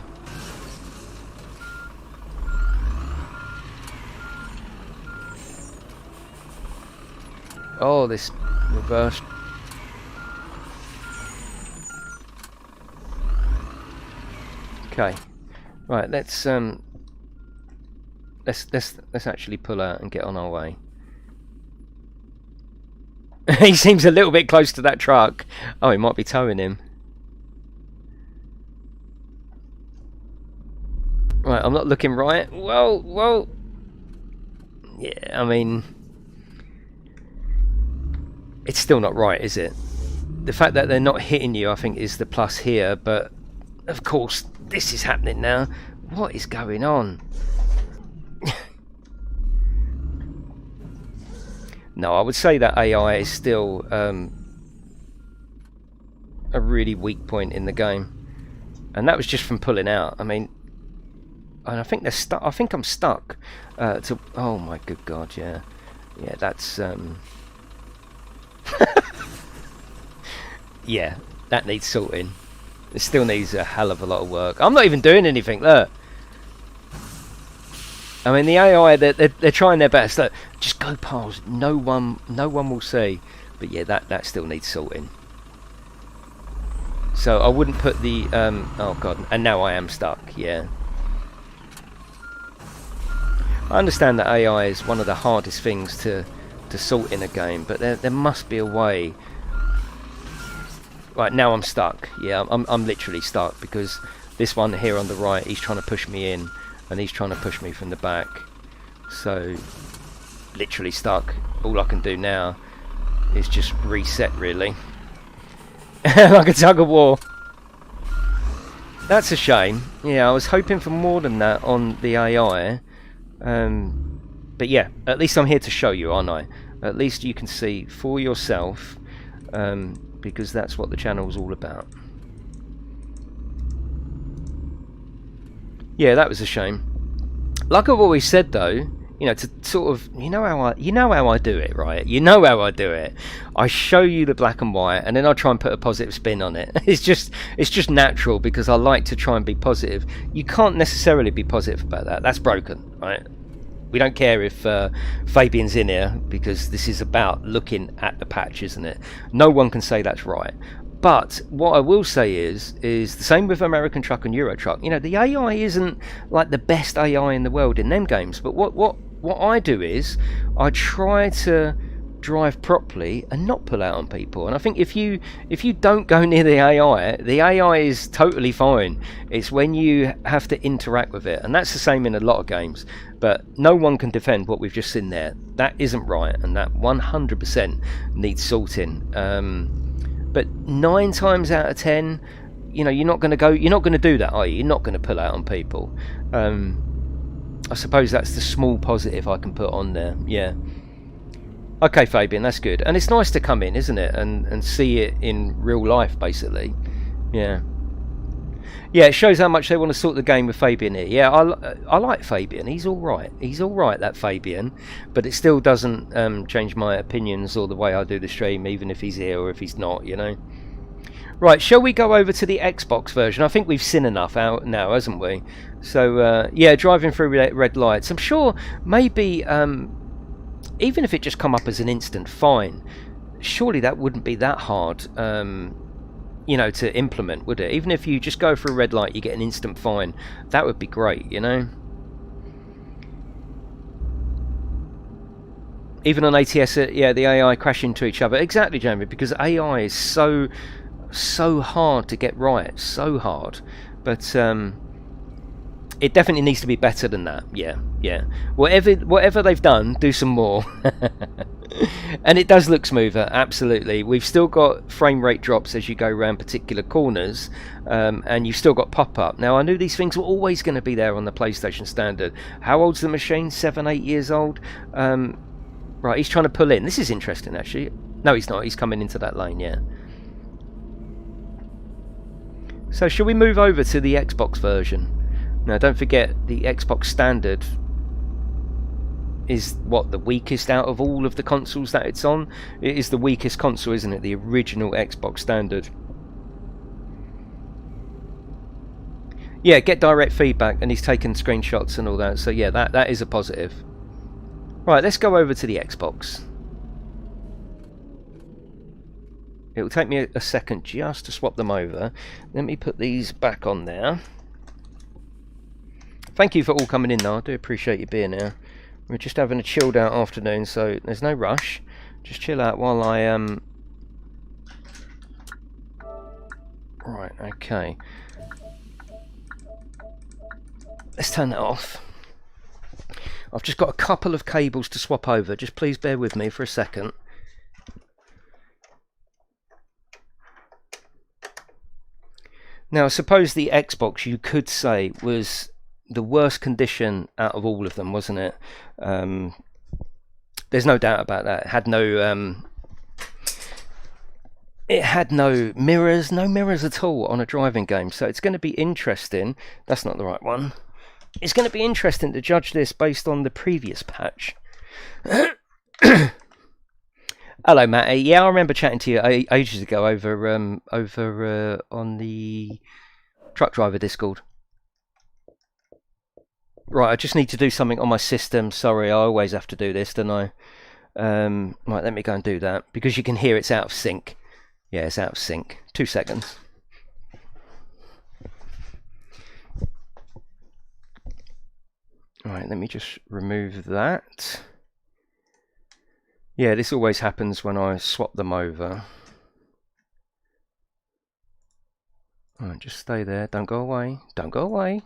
Speaker 1: Oh, this reverse. Okay. Right, let's actually pull out and get on our way. He seems a little bit close to that truck. Oh, he might be towing him. Right, I'm not looking right. Well. Yeah, I mean, it's still not right, is it? The fact that they're not hitting you, I think, is the plus here, but of course this is happening now. What is going on? No, I would say that AI is still a really weak point in the game, and that was just from pulling out. I mean, and I think they're stuck. I think I'm stuck. Oh my good God, yeah, that's yeah, that needs sorting. It still needs a hell of a lot of work. I'm not even doing anything. Look. I mean, the AI, they're trying their best. Look, just go past. No one will see. But yeah, that still needs sorting. So I wouldn't put the oh God, and now I am stuck. Yeah. I understand that AI is one of the hardest things to sort in a game, but there must be a way. Right, now I'm stuck. Yeah, I'm literally stuck because this one here on the right, he's trying to push me in, and he's trying to push me from the back. So, literally stuck. All I can do now is just reset, really. Like a tug of war. That's a shame. Yeah, I was hoping for more than that on the AI. But yeah, at least I'm here to show you, aren't I? At least you can see for yourself, because that's what the channel's all about. Yeah, that was a shame. Like I've always said though, you know, to sort of, you know how I do it, right? You know how I do it. I show you the black and white, and then I try and put a positive spin on it. It's just natural, because I like to try and be positive. You can't necessarily be positive about that. That's broken, right? We don't care if Fabian's in here, because this is about looking at the patch, isn't it? No one can say that's right. But what I will say is the same with American Truck and Euro Truck. You know, the AI isn't like the best AI in the world in them games. But what I do is I try to drive properly and not pull out on people. And I think if you don't go near the AI is totally fine. It's when you have to interact with it, and that's the same in a lot of games. But no one can defend what we've just seen there. That isn't right, and that 100% needs sorting. But 9 times out of 10, you know, you're not going to do that, are you? You're not going to pull out on people. I suppose that's the small positive I can put on there. Yeah. Okay, Fabian, that's good. And it's nice to come in, isn't it? And see it in real life, basically. Yeah. Yeah, it shows how much they want to sort the game with Fabian here. Yeah, I like Fabian. He's all right. He's all right, that Fabian. But it still doesn't change my opinions or the way I do the stream, even if he's here or if he's not, you know. Right, shall we go over to the Xbox version? I think we've seen enough out now, hasn't we? So, yeah, driving through red lights. I'm sure maybe, even if it just come up as an instant fine, surely that wouldn't be that hard, you know, to implement, would it? Even if you just go for a red light, you get an instant fine. That would be great, you know. Even on ATS, yeah, the AI crash into each other. Exactly, Jamie, because AI is so hard to get right, so hard. But it definitely needs to be better than that. Yeah. Whatever they've done, do some more. And it does look smoother, absolutely. We've still got frame rate drops as you go around particular corners, and you've still got pop-up. Now, I knew these things were always going to be there on the PlayStation Standard. How old's the machine? 7, 8 years old? Right, he's trying to pull in. This is interesting, actually. No, he's not. He's coming into that lane, yeah. So, shall we move over to the Xbox version? Now, don't forget, the Xbox Standard is what, the weakest out of all of the consoles that it's on. It is the weakest console, isn't it? The original Xbox Standard. Yeah, get direct feedback, and he's taken screenshots and all that. So yeah, that is a positive. Right, let's go over to the Xbox. It will take me a second just to swap them over. Let me put these back on there. Thank you for all coming in though. I do appreciate you being here. We're just having a chilled out afternoon, so there's no rush. Just chill out while I Right, okay. Let's turn that off. I've just got a couple of cables to swap over. Just please bear with me for a second. Now, I suppose the Xbox, you could say, was the worst condition out of all of them, wasn't it? There's no doubt about that. It had no mirrors at all on a driving game. So it's going to be interesting. That's not the right one. It's going to be interesting to judge this based on the previous patch. Hello, Matty. Yeah, I remember chatting to you ages ago over on the Truck Driver Discord. Right, I just need to do something on my system. Sorry, I always have to do this, don't I? Right, let me go and do that. Because you can hear it's out of sync. Yeah, it's out of sync. 2 seconds. Right, let me just remove that. Yeah, this always happens when I swap them over. Alright, just stay there. Don't go away. Don't go away.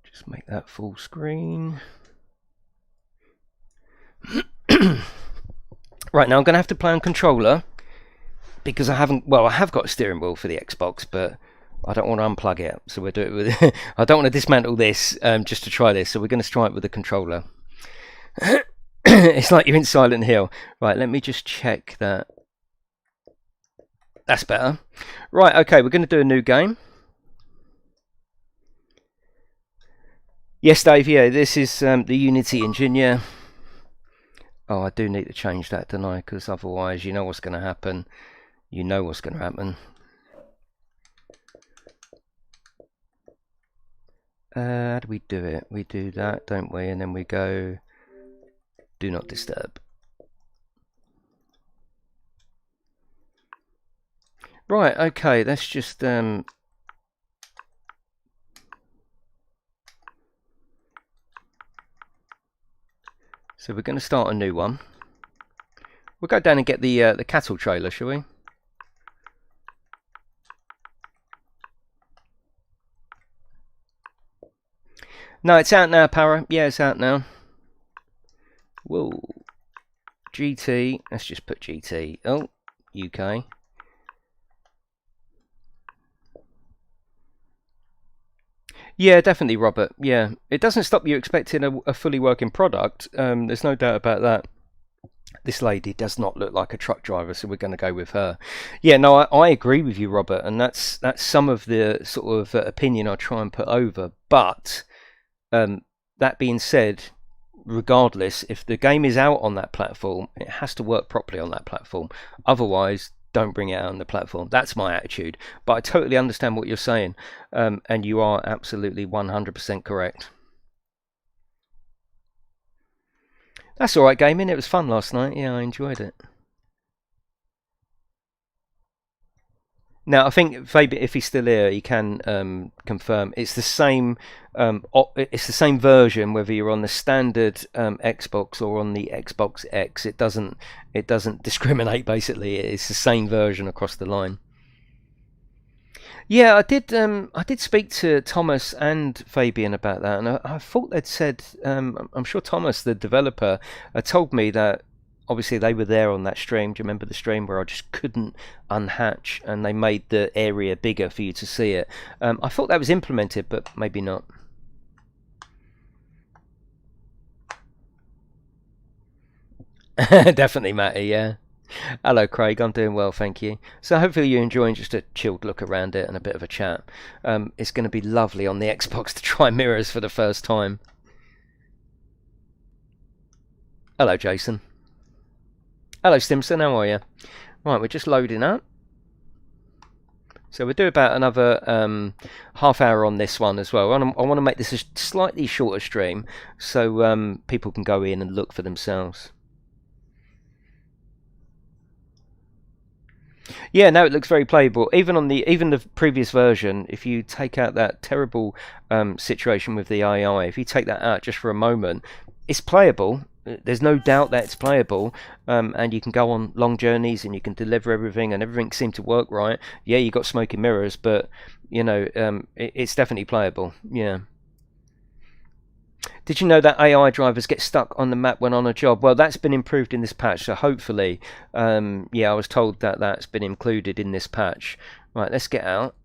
Speaker 1: Just make that full screen. Right, now I'm going to have to play on controller because I haven't. Well, I have got a steering wheel for the Xbox, but I don't want to unplug it. So we'll do it with. I don't want to dismantle this just to try this. So we're going to try it with the controller. It's like you're in Silent Hill. Right, let me just check that. That's better. Right, okay, we're going to do a new game. Yes, Dave, yeah, this is the Unity engine, yeah. Oh, I do need to change that, don't I? Because otherwise, you know what's going to happen. You know what's going to happen. How do we do it? We do that, don't we? And then we go, do not disturb. Right, okay, let's just... So we're going to start a new one. We'll go down and get the cattle trailer, shall we? No, it's out now, Para. Yeah, it's out now. Whoa. GT. Let's just put GT. Oh, UK. Yeah, definitely, Robert. Yeah, it doesn't stop you expecting a fully working product. There's no doubt about that. This lady does not look like a truck driver, so we're going to go with her. Yeah, no, I agree with you, Robert, and that's some of the sort of opinion I try and put over. But that being said, regardless, if the game is out on that platform, it has to work properly on that platform. Otherwise, don't bring it out on the platform. That's my attitude. But I totally understand what you're saying, and you are absolutely 100% correct. That's all right, gaming. It was fun last night. Yeah, I enjoyed it. Now, I think Fabian, if he's still here, he can confirm it's the same. It's the same version whether you're on the standard Xbox or on the Xbox X. It doesn't discriminate. Basically, it's the same version across the line. Yeah, I did speak to Thomas and Fabian about that, and I thought they'd said. I'm sure Thomas, the developer, told me that obviously they were there on that stream. Do you remember the stream where I just couldn't unhatch, and they made the area bigger for you to see it? I thought that was implemented, but maybe not. Definitely, Matty. Yeah. Hello, Craig. I'm doing well, thank you. So hopefully you're enjoying just a chilled look around it and a bit of a chat. It's going to be lovely on the Xbox to try mirrors for the first time. Hello, Jason. Hello, Stimson. How are you? Right, we're just loading up. So we'll do about another half hour on this one as well. I want to make this a slightly shorter stream so people can go in and look for themselves. Yeah, no, it looks very playable. Even on the previous version, if you take out that terrible situation with the AI, if you take that out just for a moment, it's playable. There's no doubt that it's playable, and you can go on long journeys and you can deliver everything, and everything seemed to work right. Yeah, you got smoky mirrors, but you know, it's definitely playable. Yeah. Did you know that AI drivers get stuck on the map when on a job? Well, that's been improved in this patch, so hopefully, yeah, I was told that that's been included in this patch. Right, let's get out.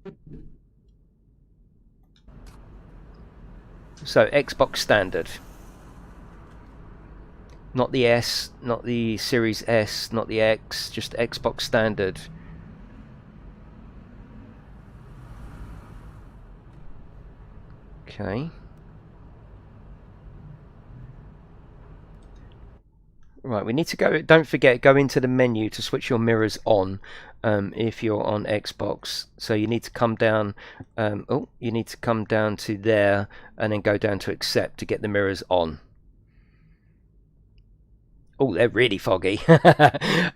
Speaker 1: So, Xbox Standard. Not the S, not the Series S, not the X, just Xbox Standard. Okay. Right, we need to go, don't forget, go into the menu to switch your mirrors on if you're on Xbox. So you need to come down, you need to come down to there and then go down to accept to get the mirrors on. Oh, they're really foggy.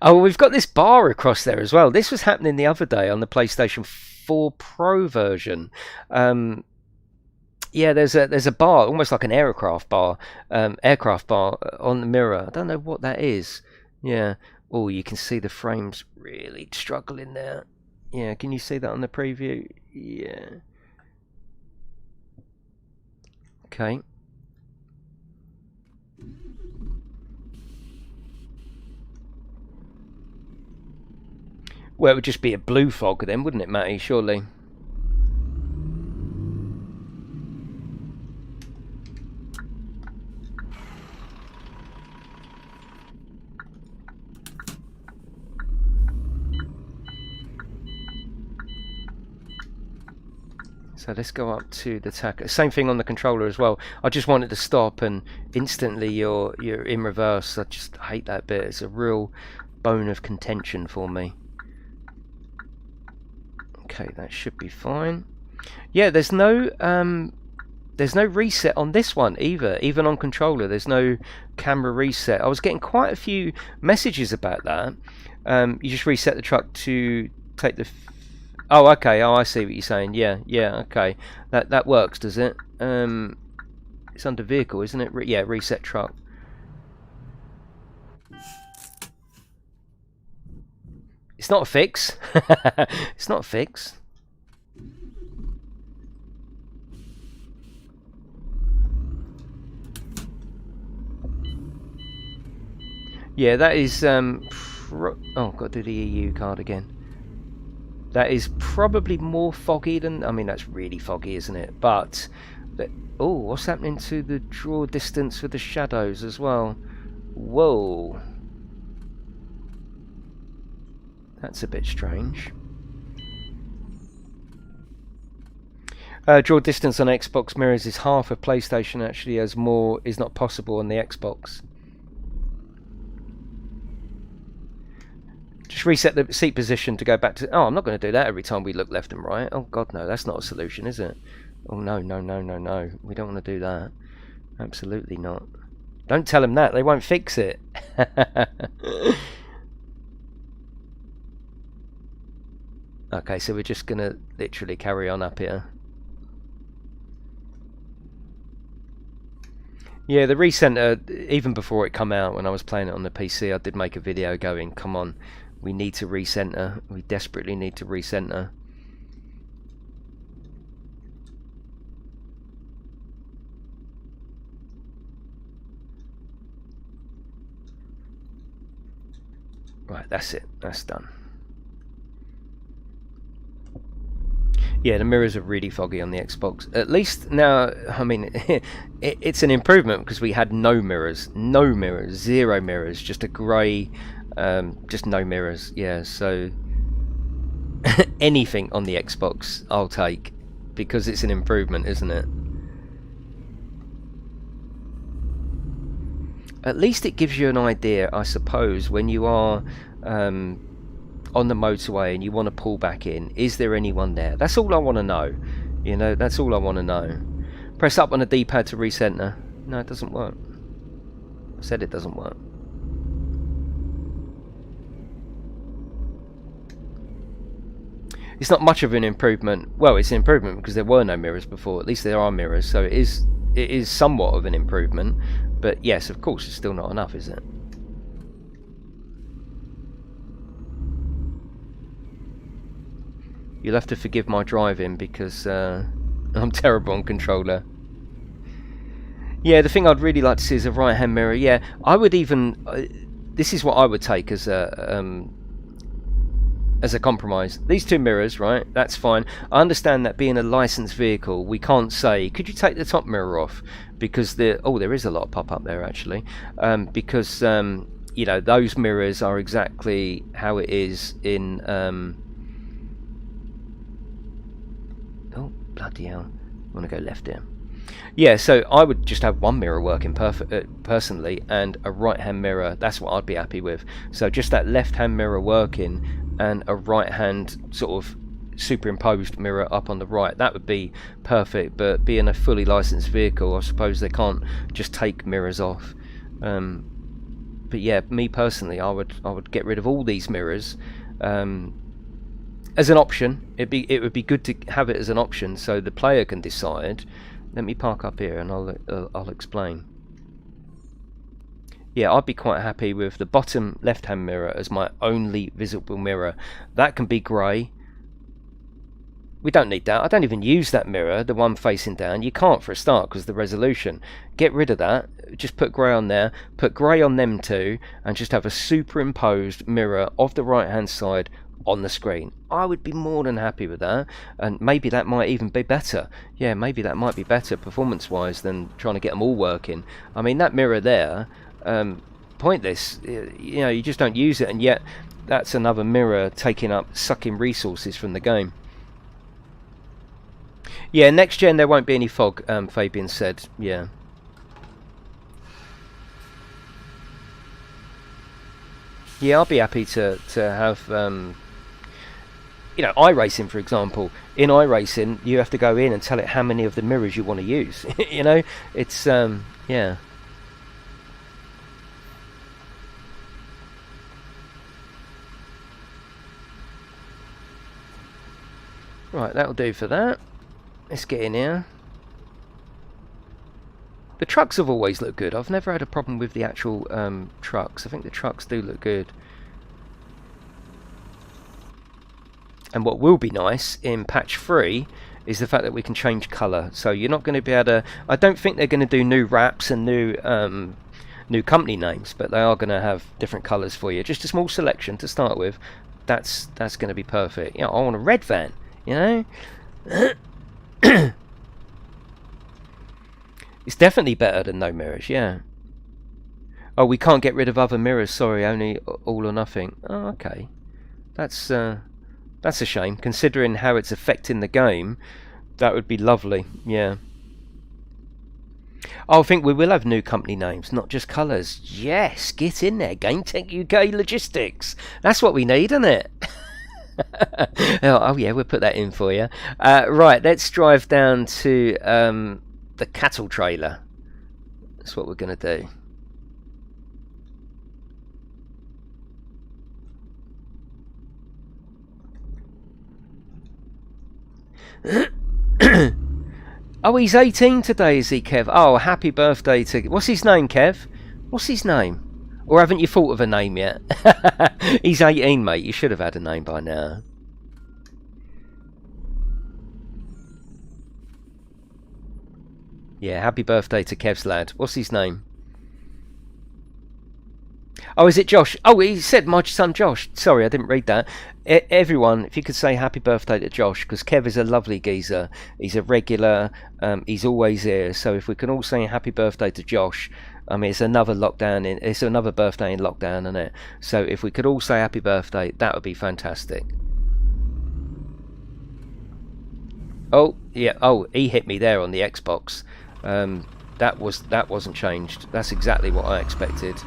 Speaker 1: Oh, we've got this bar across there as well. This was happening the other day on the PlayStation 4 Pro version. Yeah, there's a bar, almost like an aircraft bar on the mirror. I don't know what that is. Yeah. Oh, you can see the frames really struggling there. Yeah, can you see that on the preview? Yeah. Okay. Well, it would just be a blue fog then, wouldn't it, Matty? Surely. So let's go up to the tack. Same thing on the controller as well. I just wanted to stop and instantly you're in reverse. I just hate that bit. It's a real bone of contention for me. Okay, that should be fine. Yeah, there's no reset on this one either. Even on controller, there's no camera reset. I was getting quite a few messages about that. You just reset the truck to take the. Oh, okay. Oh, I see what you're saying. Yeah, yeah. Okay, that works, does it? It's under vehicle, isn't it? Yeah, reset truck. It's not a fix. It's not a fix. Yeah, that is. Oh, got to do the EU card again. That is probably more foggy than. I mean, that's really foggy, isn't it? But. Oh, what's happening to the draw distance with the shadows as well? Whoa. That's a bit strange. Draw distance on Xbox mirrors is half of PlayStation, actually, as more is not possible on the Xbox. Just reset the seat position to go back to. Oh, I'm not going to do that every time we look left and right. Oh God, no, that's not a solution, is it? Oh no, no, no, no, no. We don't want to do that. Absolutely not. Don't tell them that. They won't fix it. Okay, so we're just going to literally carry on up here. Yeah, the recenter, even before it come out, when I was playing it on the PC, I did make a video going, come on, we need to recenter. We desperately need to recenter. Right, that's it. That's done. Yeah, the mirrors are really foggy on the Xbox. At least now, I mean, it's an improvement because we had no mirrors, zero mirrors, just a grey, just no mirrors. Yeah, so anything on the Xbox I'll take because it's an improvement, isn't it? At least it gives you an idea, I suppose, when you are on the motorway and you want to pull back in, is there anyone there? That's all I want to know. You know, that's all I want to know. Press up on the D-pad to recenter. No, it doesn't work. I said it doesn't work. It's not much of an improvement. Well, it's an improvement because there were no mirrors before. At least there are mirrors, so it is somewhat of an improvement. But yes, of course, it's still not enough, is it? You'll have to forgive my driving because I'm terrible on controller. Yeah, the thing I'd really like to see is a right-hand mirror. Yeah, I would even. This is what I would take as a compromise. These two mirrors, right? That's fine. I understand that being a licensed vehicle, we can't say, could you take the top mirror off? Because there is a lot of pop-up there actually. Because you know, those mirrors are exactly how it is in. Oh, bloody hell. I want to go left here. Yeah, so I would just have one mirror working personally, and a right-hand mirror. That's what I'd be happy with. So just that left-hand mirror working, and a right-hand sort of superimposed mirror up on the right. That would be perfect. But being a fully licensed vehicle, I suppose they can't just take mirrors off. But yeah, me personally, I would get rid of all these mirrors. As an option, it would be good to have it as an option so the player can decide. Let me park up here and I'll explain. Yeah, I'd be quite happy with the bottom left-hand mirror as my only visible mirror. That can be grey. We don't need that. I don't even use that mirror, the one facing down. You can't for a start because of the resolution. Get rid of that. Just put grey on there. Put grey on them too, and just have a superimposed mirror of the right-hand side on the screen. I would be more than happy with that, and maybe that might even be better. Yeah, maybe that might be better performance-wise than trying to get them all working. I mean, that mirror there, pointless. You know, you just don't use it, and yet that's another mirror sucking resources from the game. Yeah, next gen there won't be any fog, Fabian said. Yeah. Yeah, I'll be happy to have, you know, iRacing, for example. In iRacing, you have to go in and tell it how many of the mirrors you want to use. You know, it's, yeah. Right, that'll do for that. Let's get in here. The trucks have always looked good. I've never had a problem with the actual trucks. I think the trucks do look good. And what will be nice in patch 3 is the fact that we can change colour. So you're not going to be able to... I don't think they're going to do new wraps and new company names, but they are going to have different colours for you. Just a small selection to start with. That's going to be perfect. You know, I want a red van, you know? It's definitely better than no mirrors, yeah. Oh, we can't get rid of other mirrors, sorry, only all or nothing. Oh, okay. That's a shame, considering how it's affecting the game. That would be lovely, yeah. Oh, I think we will have new company names, not just colours. Yes, get in there, GameTech UK Logistics. That's what we need, isn't it? Oh yeah, we'll put that in for you. Right, let's drive down to the cattle trailer. That's what we're going to do. Oh, he's 18 today, is he, Kev? Oh, happy birthday to... What's his name, Kev? What's his name? Or haven't you thought of a name yet? He's 18, mate. You should have had a name by now. Yeah, happy birthday to Kev's lad. What's his name? Oh, is it Josh? Oh, he said my son Josh. Sorry, I didn't read that. Everyone, if you could say happy birthday to Josh, because Kev is a lovely geezer. He's a regular. He's always here. So if we can all say happy birthday to Josh, I mean, it's another lockdown. It's another birthday in lockdown, isn't it? So if we could all say happy birthday, that would be fantastic. Oh yeah. Oh, he hit me there on the Xbox. That wasn't changed. That's exactly what I expected.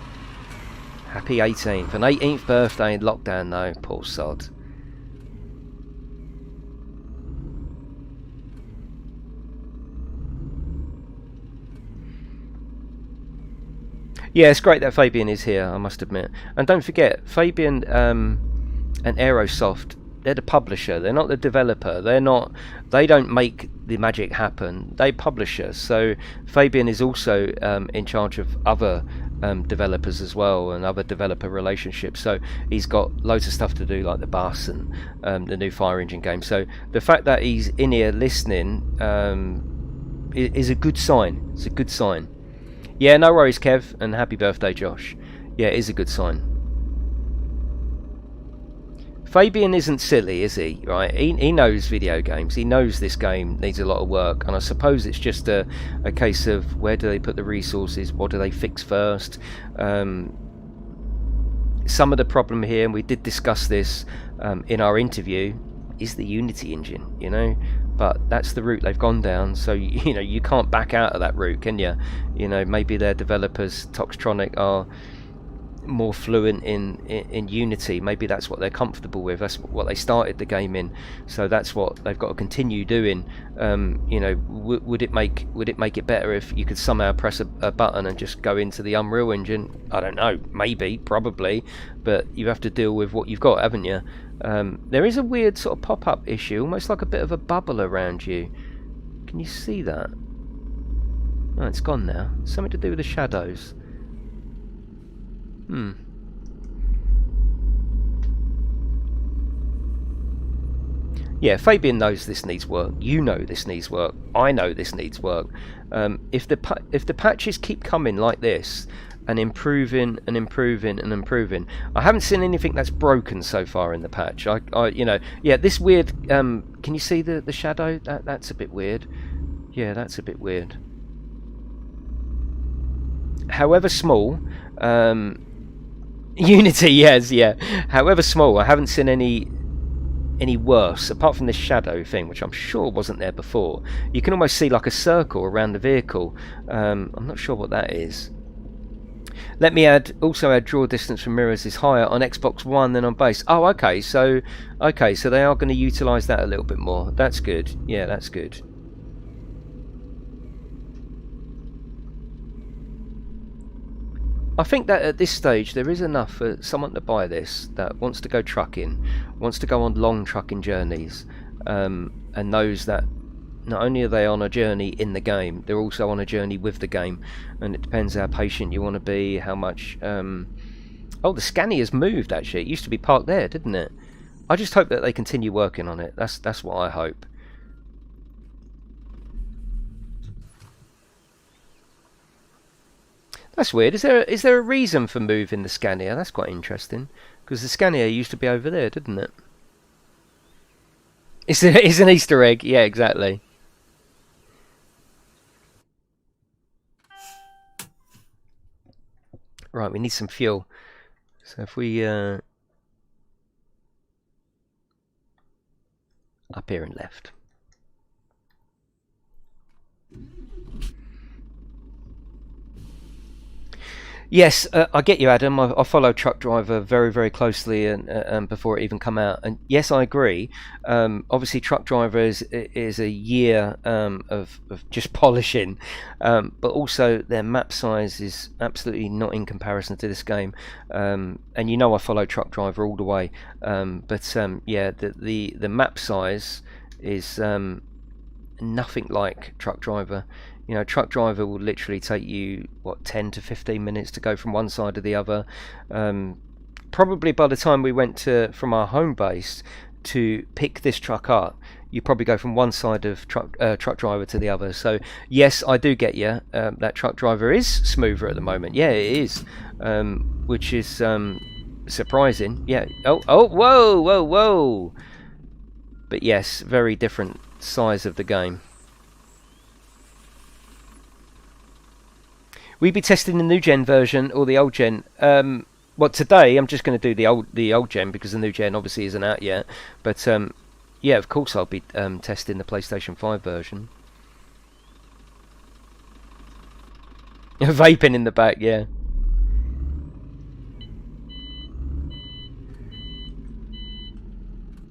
Speaker 1: Happy 18th. An 18th birthday in lockdown though. Poor sod. Yeah, it's great that Fabian is here, I must admit. And don't forget, Fabian and Aerosoft, they're the publisher, they're not the developer. They don't make the magic happen, they publish us. So Fabian is also in charge of other developers as well, and other developer relationships. So he's got loads of stuff to do, like the bus and the new fire engine game. So the fact that he's in here listening is a good sign. It's a good sign. Yeah, no worries, Kev, and happy birthday, Josh. Yeah, it is a good sign. Fabian isn't silly, is he? Right? He knows video games. He knows this game needs a lot of work, and I suppose it's just a case of where do they put the resources? What do they fix first? Some of the problem here, and we did discuss this in our interview, is the Unity engine. You know, but that's the route they've gone down. So you know you can't back out of that route, can you? You know, maybe their developers, Toxtronic, are more fluent in Unity. Maybe that's what they're comfortable with. That's what they started the game in. So that's what they've got to continue doing. You know, would it make it better if you could somehow press a button and just go into the Unreal Engine? I don't know. Maybe, probably, but you have to deal with what you've got, haven't you? There is a weird sort of pop-up issue, almost like a bit of a bubble around you. Can you see that? Oh, it's gone now. Something to do with the shadows. Yeah, Fabian knows this needs work. You know this needs work. I know this needs work. If the patches keep coming like this and improving and improving and improving, I haven't seen anything that's broken so far in the patch. You know, yeah, this weird. Can you see the shadow? That's a bit weird. Yeah, that's a bit weird. However small, Unity, yes, yeah. However small, I haven't seen any worse, apart from this shadow thing, which I'm sure wasn't there before. You can almost see like a circle around the vehicle. I'm not sure what that is. Let me also add draw distance from mirrors is higher on Xbox One than on base. Oh, okay, so they are going to utilise that a little bit more. That's good. Yeah, that's good. I think that at this stage there is enough for someone to buy this that wants to go trucking, wants to go on long trucking journeys, and knows that not only are they on a journey in the game, they're also on a journey with the game, and it depends how patient you want to be, how much... Oh, the scanny has moved actually. It used to be parked there, didn't it? I just hope that they continue working on it. That's what I hope. That's weird. Is there a reason for moving the Scania? That's quite interesting. Because the Scania used to be over there, didn't it? It's an Easter egg. Yeah, exactly. Right, we need some fuel. So if we up here and left. Yes, I get you, Adam. I follow Truck Driver very, very closely, and before it even come out. And yes, I agree. Obviously, Truck Driver is a year of just polishing, but also their map size is absolutely not in comparison to this game. And you know I follow Truck Driver all the way. Yeah, the map size is nothing like Truck Driver. You know, Truck Driver will literally take you, what, 10 to 15 minutes to go from one side to the other. Probably by the time we went from our home base to pick this truck up, you probably go from one side of Truck Driver to the other. So, yes, I do get you. That Truck Driver is smoother at the moment. Yeah, it is. Which is surprising. Yeah. Oh, whoa, whoa, whoa. But yes, very different size of the game. We be testing the new gen version or the old gen. Well, today I'm just going to do the old gen because the new gen obviously isn't out yet. But yeah, of course I'll be testing the PlayStation 5 version. Vaping in the back, yeah.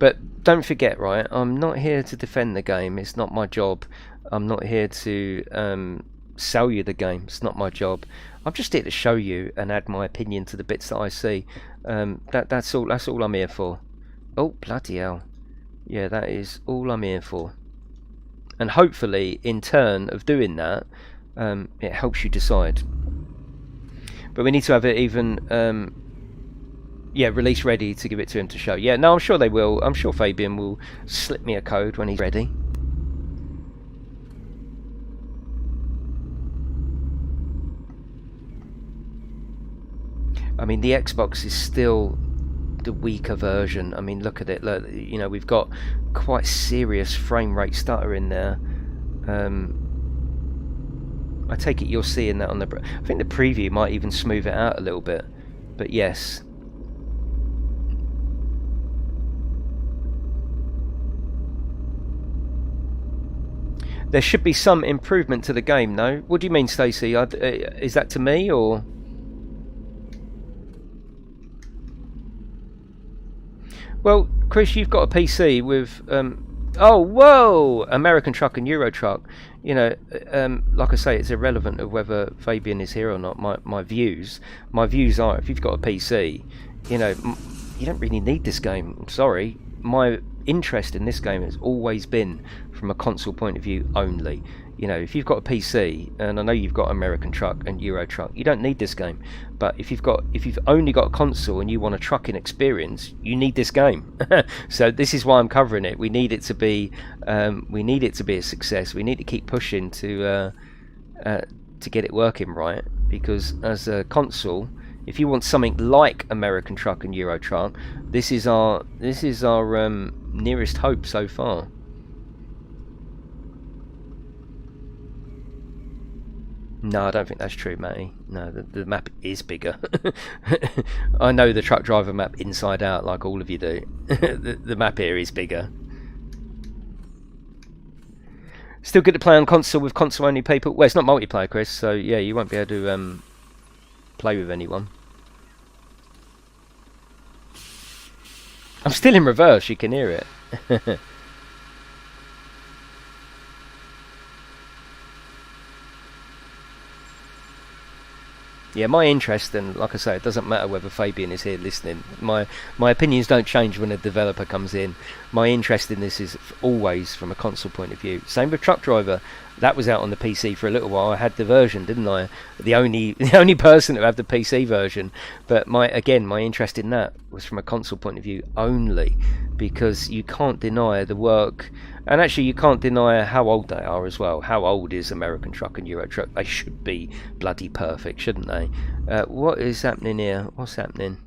Speaker 1: But don't forget, right? I'm not here to defend the game. It's not my job. I'm not here to sell you the game. It's not my job. I'm just here to show you and add my opinion to the bits that I see. That's all I'm here for. Oh, bloody hell. Yeah, that is all I'm here for. And hopefully, in turn of doing that, it helps you decide. But we need to have it even, yeah, release ready to give it to him to show. Yeah, no, I'm sure they will. I'm sure Fabian will slip me a code when he's ready. I mean, the Xbox is still the weaker version. I mean, look at it. Look, you know, we've got quite serious frame rate stutter in there. I take it you're seeing that on the... I think the preview might even smooth it out a little bit. But yes. There should be some improvement to the game, no? What do you mean, Stacey? Is that to me, or... Well, Chris, you've got a PC with... oh, whoa! American Truck and Euro Truck. You know, like I say, it's irrelevant of whether Fabian is here or not. My views are, if you've got a PC, you know, you don't really need this game. I'm sorry. My interest in this game has always been from a console point of view only. You know, if you've got a PC, and I know you've got American Truck and Euro Truck, you don't need this game. But if you've only got a console and you want a trucking experience, you need this game. So this is why I'm covering it. We need it to be a success. We need to keep pushing to get it working right, because as a console, if you want something like American Truck and Euro Truck, this is our nearest hope so far. No, I don't think that's true, Matty. No, the map is bigger. I know the truck driver map inside out, like all of you do. The map here is bigger. Still good to play on console with console-only people. Well, it's not multiplayer, Chris, so yeah, you won't be able to play with anyone. I'm still in reverse, you can hear it. Yeah, my interest, and like I say, it doesn't matter whether Fabian is here listening. My opinions don't change when a developer comes in. My interest in this is always from a console point of view. Same with Truck Driver. That was out on the PC for a little while. I had the version, didn't I? The only person to have the PC version. But my interest in that was from a console point of view only, because you can't deny the work. And actually, you can't deny how old they are as well. How old is American Truck and Euro Truck? They should be bloody perfect, shouldn't they? What is happening here? What's happening?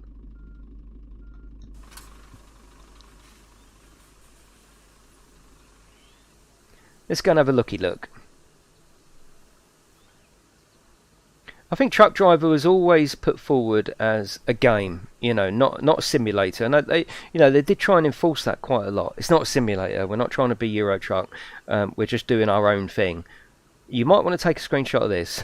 Speaker 1: Let's go and have a looky look. I think Truck Driver was always put forward as a game, you know, not a simulator. And they did try and enforce that quite a lot. It's not a simulator. We're not trying to be Euro Truck. We're just doing our own thing. You might want to take a screenshot of this.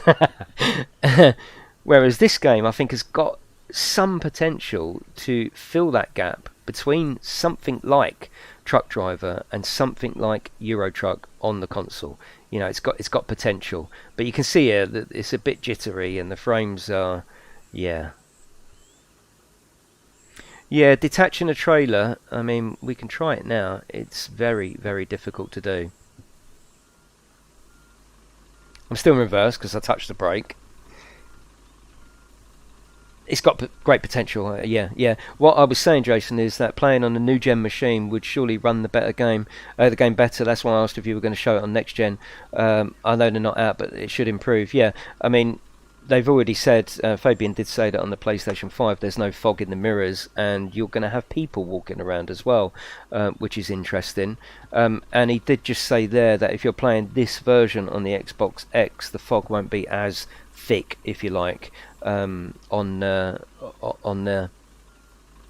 Speaker 1: Whereas this game, I think, has got some potential to fill that gap between something like Truck Driver and something like Euro Truck on the console. You know, it's got potential, but you can see here that it's a bit jittery and the frames are, yeah, detaching a trailer. I mean, we can try it now. It's very, very difficult to do. I'm still in reverse because I touched the brake. It's got great potential, yeah. What I was saying, Jason, is that playing on a new gen machine would surely run the game better. That's why I asked if you were going to show it on next gen. I know they're not out, but it should improve. Yeah, I mean, they've already said, Fabian did say that on the PlayStation 5 there's no fog in the mirrors, and you're going to have people walking around as well, which is interesting. And he did just say there that if you're playing this version on the Xbox X, the fog won't be as thick, if you like, on the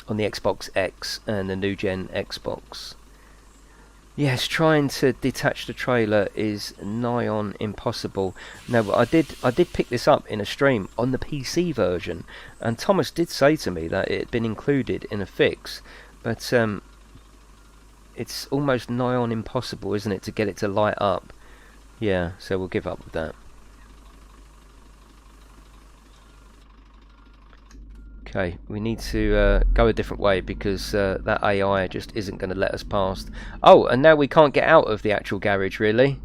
Speaker 1: Xbox X and the new gen Xbox. Yes, trying to detach the trailer is nigh on impossible. No, but I did pick this up in a stream on the PC version, and Thomas did say to me that it had been included in a fix, but it's almost nigh on impossible, isn't it, to get it to light up? Yeah, so we'll give up with that. Okay, we need to go a different way because that AI just isn't going to let us past. Oh, and now we can't get out of the actual garage, really.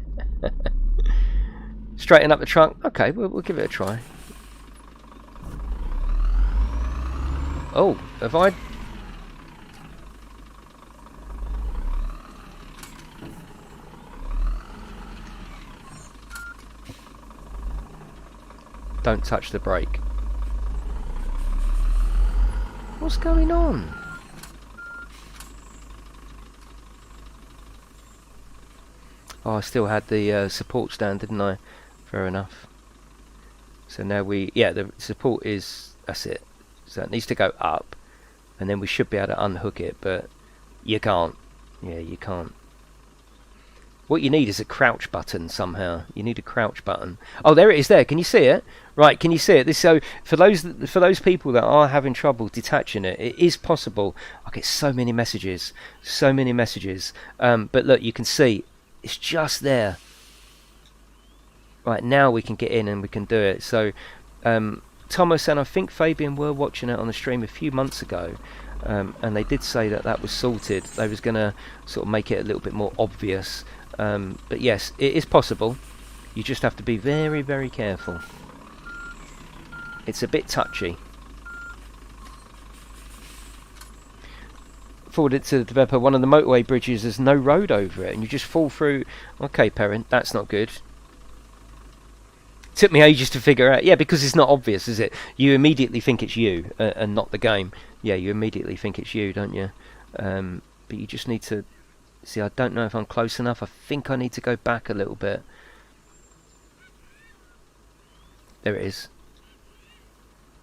Speaker 1: Straighten up the trunk. Okay, we'll give it a try. Oh, have I... Don't touch the brake. What's going on? Oh, I still had the support stand, didn't I? Fair enough. So now the support is, that's it. So it needs to go up, and then we should be able to unhook it, but you can't. Yeah, you can't. What you need is a crouch button somehow. You need a crouch button. Oh, there it is there. Can you see it? Right, can you see it? So for those people that are having trouble detaching it, it is possible. I get so many messages. But look, you can see it's just there. Right, now we can get in and we can do it. So Thomas and I think Fabian were watching it on the stream a few months ago. and they did say that that was sorted. They was going to sort of make it a little bit more obvious. But yes, it is possible. You just have to be very, very careful. It's a bit touchy. Forwarded to the developer, one of the motorway bridges, there's no road over it and you just fall through. Okay, parent, that's not good. Took me ages to figure out. Yeah, because it's not obvious, is it? You immediately think it's you and not the game. Yeah, you immediately think it's you, don't you? But you just need to see. I don't know if I'm close enough. I think I need to go back a little bit. There it is.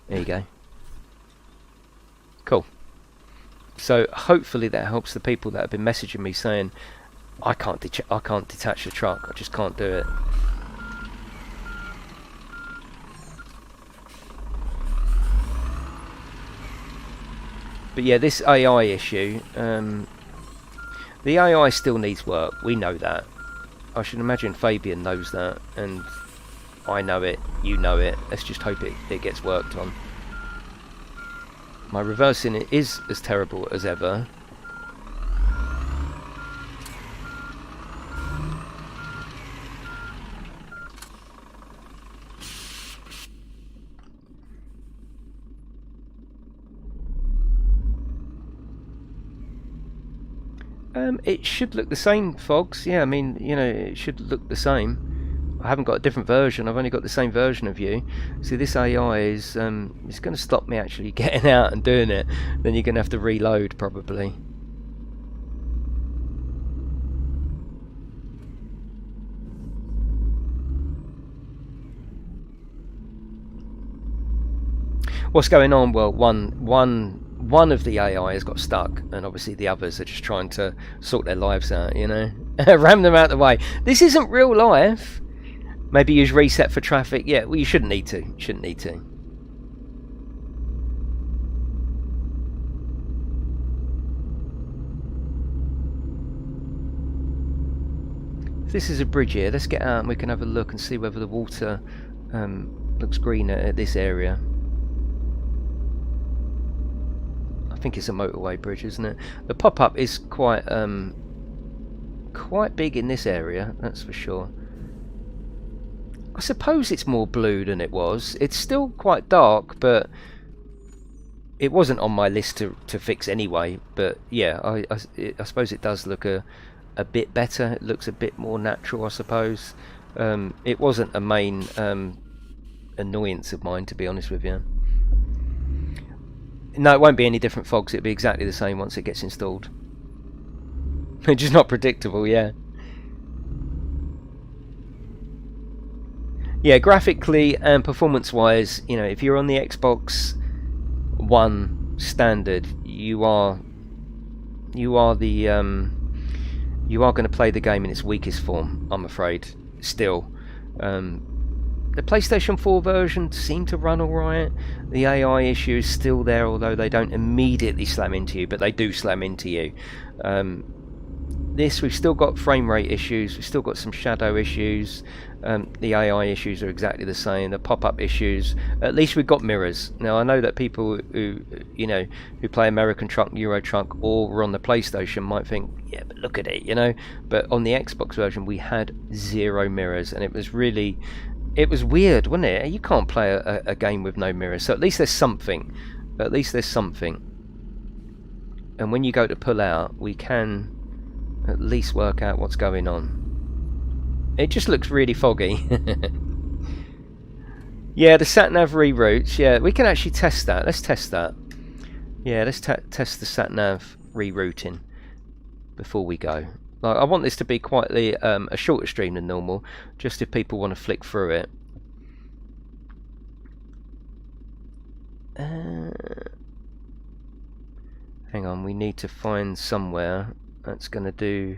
Speaker 1: There you go. Cool. So hopefully that helps the people that have been messaging me saying I can't detach the truck. I just can't do it. But yeah, this AI issue, the AI still needs work. We know that. I should imagine Fabian knows that, and I know it, you know it. Let's just hope it gets worked on. My reversing is as terrible as ever. It should look the same, Fogs. Yeah, I mean, you know, it should look the same. I haven't got a different version. I've only got the same version of you. See, this AI is it's going to stop me actually getting out and doing it. Then you're going to have to reload probably. What's going on? Well, one of the AI has got stuck, and obviously the others are just trying to sort their lives out, you know. Ram them out the way. This isn't real life. Maybe use reset for traffic. Yeah, well, you shouldn't need to. You shouldn't need to. This is a bridge here. Let's get out and we can have a look and see whether the water looks greener at this area. I think it's a motorway bridge, isn't it? The pop-up is quite big in this area, that's for sure. I suppose it's more blue than it was. It's still quite dark, but it wasn't on my list to fix anyway. But yeah, I suppose it does look a bit better. It looks a bit more natural, I suppose. It wasn't a main annoyance of mine, to be honest with you. No, it won't be any different, Fogs. It'll be exactly the same once it gets installed. It's just not predictable, yeah. Yeah, graphically and performance-wise, you know, if you're on the Xbox One standard, you are going to play the game in its weakest form, I'm afraid. Still, the PlayStation 4 version seemed to run alright. The AI issue is still there, although they don't immediately slam into you, but they do slam into you. We've still got frame rate issues, we've still got some shadow issues. The AI issues are exactly the same. The pop-up issues, at least we've got mirrors. Now I know that people who play American Truck, Euro Truck, or were on the PlayStation might think, yeah, but look at it, you know. But on the Xbox version we had 0 mirrors, and it was weird, wasn't it? You can't play a game with no mirrors, so at least there's something. And when you go to pull out, we can at least work out what's going on. It just looks really foggy. Yeah, the sat-nav reroutes. Yeah, we can actually test that. Let's test that. Yeah, let's test the sat-nav rerouting before we go. Like, I want this to be quite a shorter stream than normal, just if people want to flick through it. Hang on, we need to find somewhere that's going to do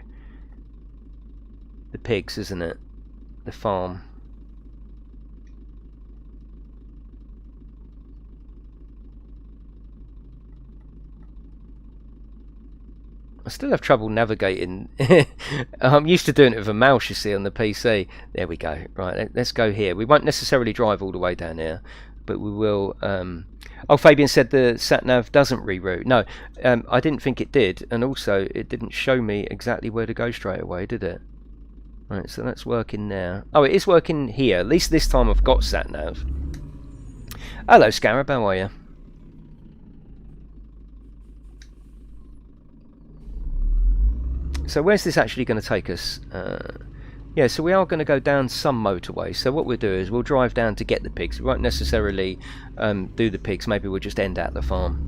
Speaker 1: the pigs, isn't it? The farm. I still have trouble navigating. I'm used to doing it with a mouse, you see, on the PC. There we go. Right, let's go here. We won't necessarily drive all the way down here, but we will. Oh, Fabian said the sat nav doesn't reroute. No, I didn't think it did, and also it didn't show me exactly where to go straight away, did it? Right, so that's working now. Oh, it is working here. At least this time I've got sat nav. Hello, Scarab. How are you? So where's this actually going to take us? Yeah, so we are going to go down some motorway. So what we'll do is we'll drive down to get the pigs. We won't necessarily do the pigs. Maybe we'll just end at the farm.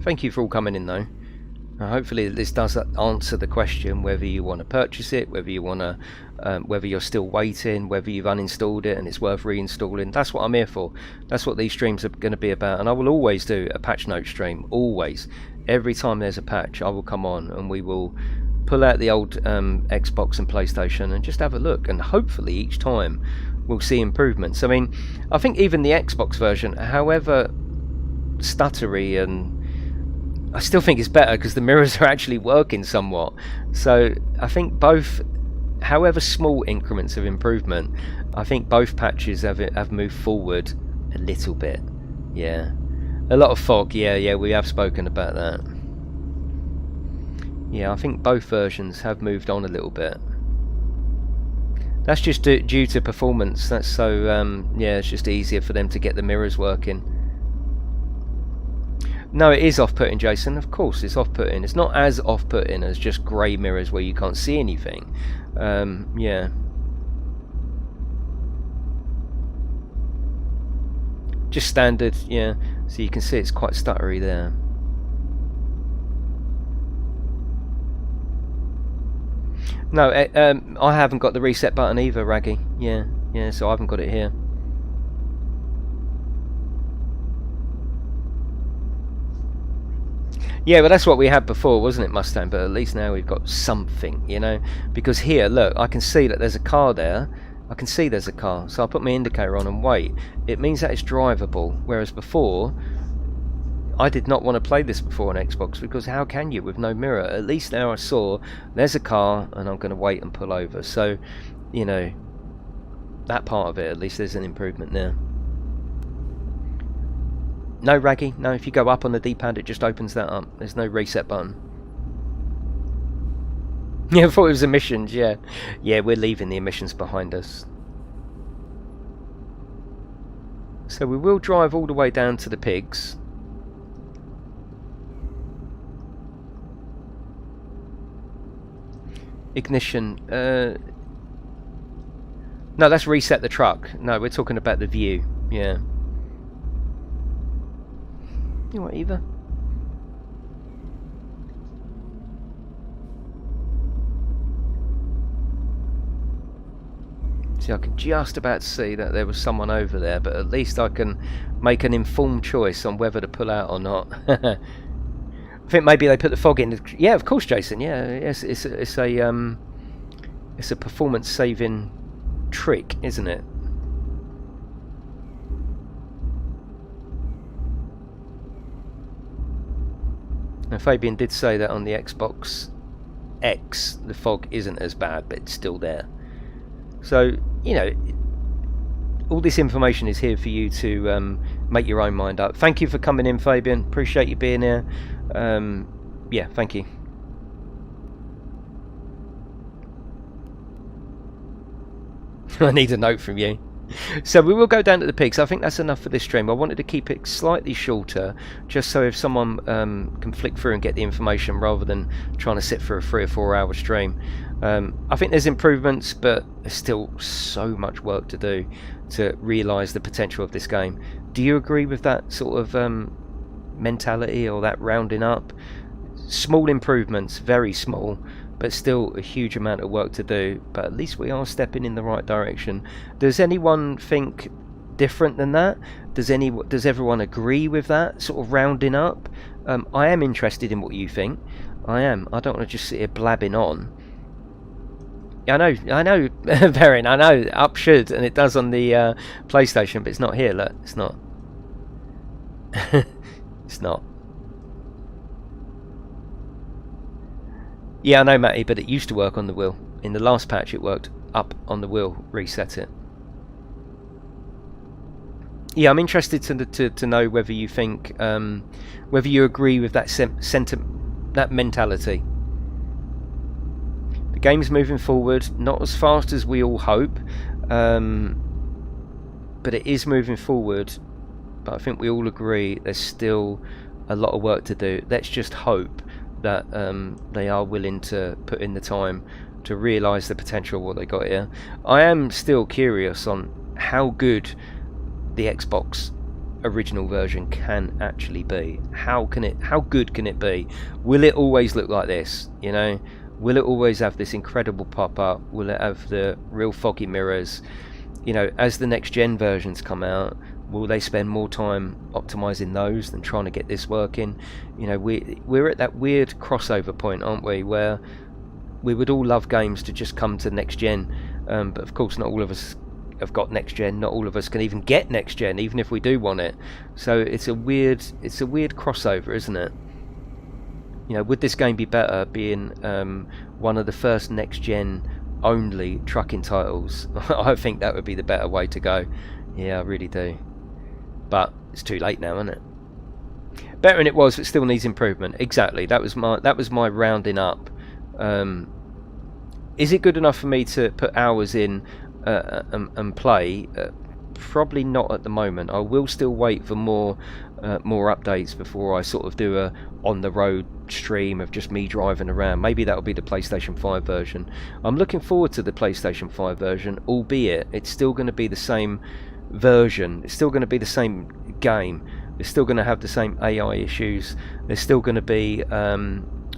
Speaker 1: Thank you for all coming in though. Hopefully this does answer the question whether you want to purchase it, whether you want to, whether you're still waiting, whether you've uninstalled it and it's worth reinstalling. That's what I'm here for. That's what these streams are going to be about. And I will always do a patch note stream. Always. Every time there's a patch, I will come on and we will pull out the old Xbox and PlayStation and just have a look. And hopefully each time we'll see improvements. I mean, I think even the Xbox version, however stuttery, and I still think it's better because the mirrors are actually working somewhat. So I think both, however small increments of improvement, I think both patches have moved forward a little bit. Yeah, a lot of fog. Yeah, we have spoken about that. Yeah, I think both versions have moved on a little bit. That's just due to performance. That's so yeah, it's just easier for them to get the mirrors working. No, it is off-putting, Jason. Of course, it's off-putting. It's not as off-putting as just grey mirrors where you can't see anything. Yeah. Just standard, yeah. So you can see it's quite stuttery there. No, I haven't got the reset button either, Raggy. Yeah, so I haven't got it here. Yeah, but that's what we had before, wasn't it, Mustang? But at least now we've got something, you know? Because here, look, I can see that there's a car there. I can see there's a car. So I'll put my indicator on and wait. It means that it's drivable. Whereas before, I did not want to play this before on Xbox, because how can you with no mirror? At least now I saw there's a car and I'm going to wait and pull over. So, you know, that part of it, at least there's an improvement there. No, Raggy, no, if you go up on the D-pad it just opens that up. There's no reset button. Yeah, I thought it was emissions, yeah. Yeah, we're leaving the emissions behind us. So we will drive all the way down to the pigs. Ignition. No, that's reset the truck. No, we're talking about the view, yeah. You know what, Eva? See, I can just about see that there was someone over there, but at least I can make an informed choice on whether to pull out or not. I think maybe they put the fog in. Yeah, of course, Jason. Yeah, yes, it's a performance-saving trick, isn't it? And Fabian did say that on the Xbox X, the fog isn't as bad, but it's still there. So, you know, all this information is here for you to make your own mind up. Thank you for coming in, Fabian. Appreciate you being here. Yeah, thank you. I need a note from you. So we will go down to the pigs. I think that's enough for this stream. I wanted to keep it slightly shorter, just so if someone can flick through and get the information rather than trying to sit for a 3 or 4 hour stream. I think there's improvements, but there's still so much work to do to realise the potential of this game. Do you agree with that sort of mentality, or that rounding up? Small improvements, very small, but still a huge amount of work to do, but at least we are stepping in the right direction. Does anyone think different than that? Does everyone agree with that sort of rounding up? I am interested in what you think. I am. I don't want to just sit here blabbing on. Yeah, I know, Perrin, I know, up should, and it does on the PlayStation, but it's not here, look, it's not. It's not. Yeah, I know, Matty, but it used to work on the wheel. In the last patch, it worked up on the wheel, reset it. Yeah, I'm interested to know whether you think, whether you agree with that that mentality. The game's moving forward, not as fast as we all hope, but it is moving forward. But I think we all agree there's still a lot of work to do. Let's just hope that they are willing to put in the time to realise the potential of what they got here. I am still curious on how good the Xbox original version can actually be. How good can it be? Will it always look like this? You know, will it always have this incredible pop-up? Will it have the real foggy mirrors? You know, as the next gen versions come out, will they spend more time optimizing those than trying to get this working? You know, we're at that weird crossover point, aren't we, where we would all love games to just come to next gen, but of course not all of us have got next gen. Not all of us can even get next gen, even if we do want it. So it's a weird crossover, isn't it? You know, would this game be better being one of the first next gen only trucking titles? I think that would be the better way to go. Yeah, I really do. But it's too late now, isn't it? Better than it was, but still needs improvement. Exactly. That was my rounding up. Is it good enough for me to put hours in and play? Probably not at the moment. I will still wait for more updates before I sort of do a on the road stream of just me driving around. Maybe that'll be the PlayStation 5 version. I'm looking forward to the PlayStation 5 version, albeit it's still going to be the same version. It's still going to be the same game. It's still going to have the same AI issues. There's still going to be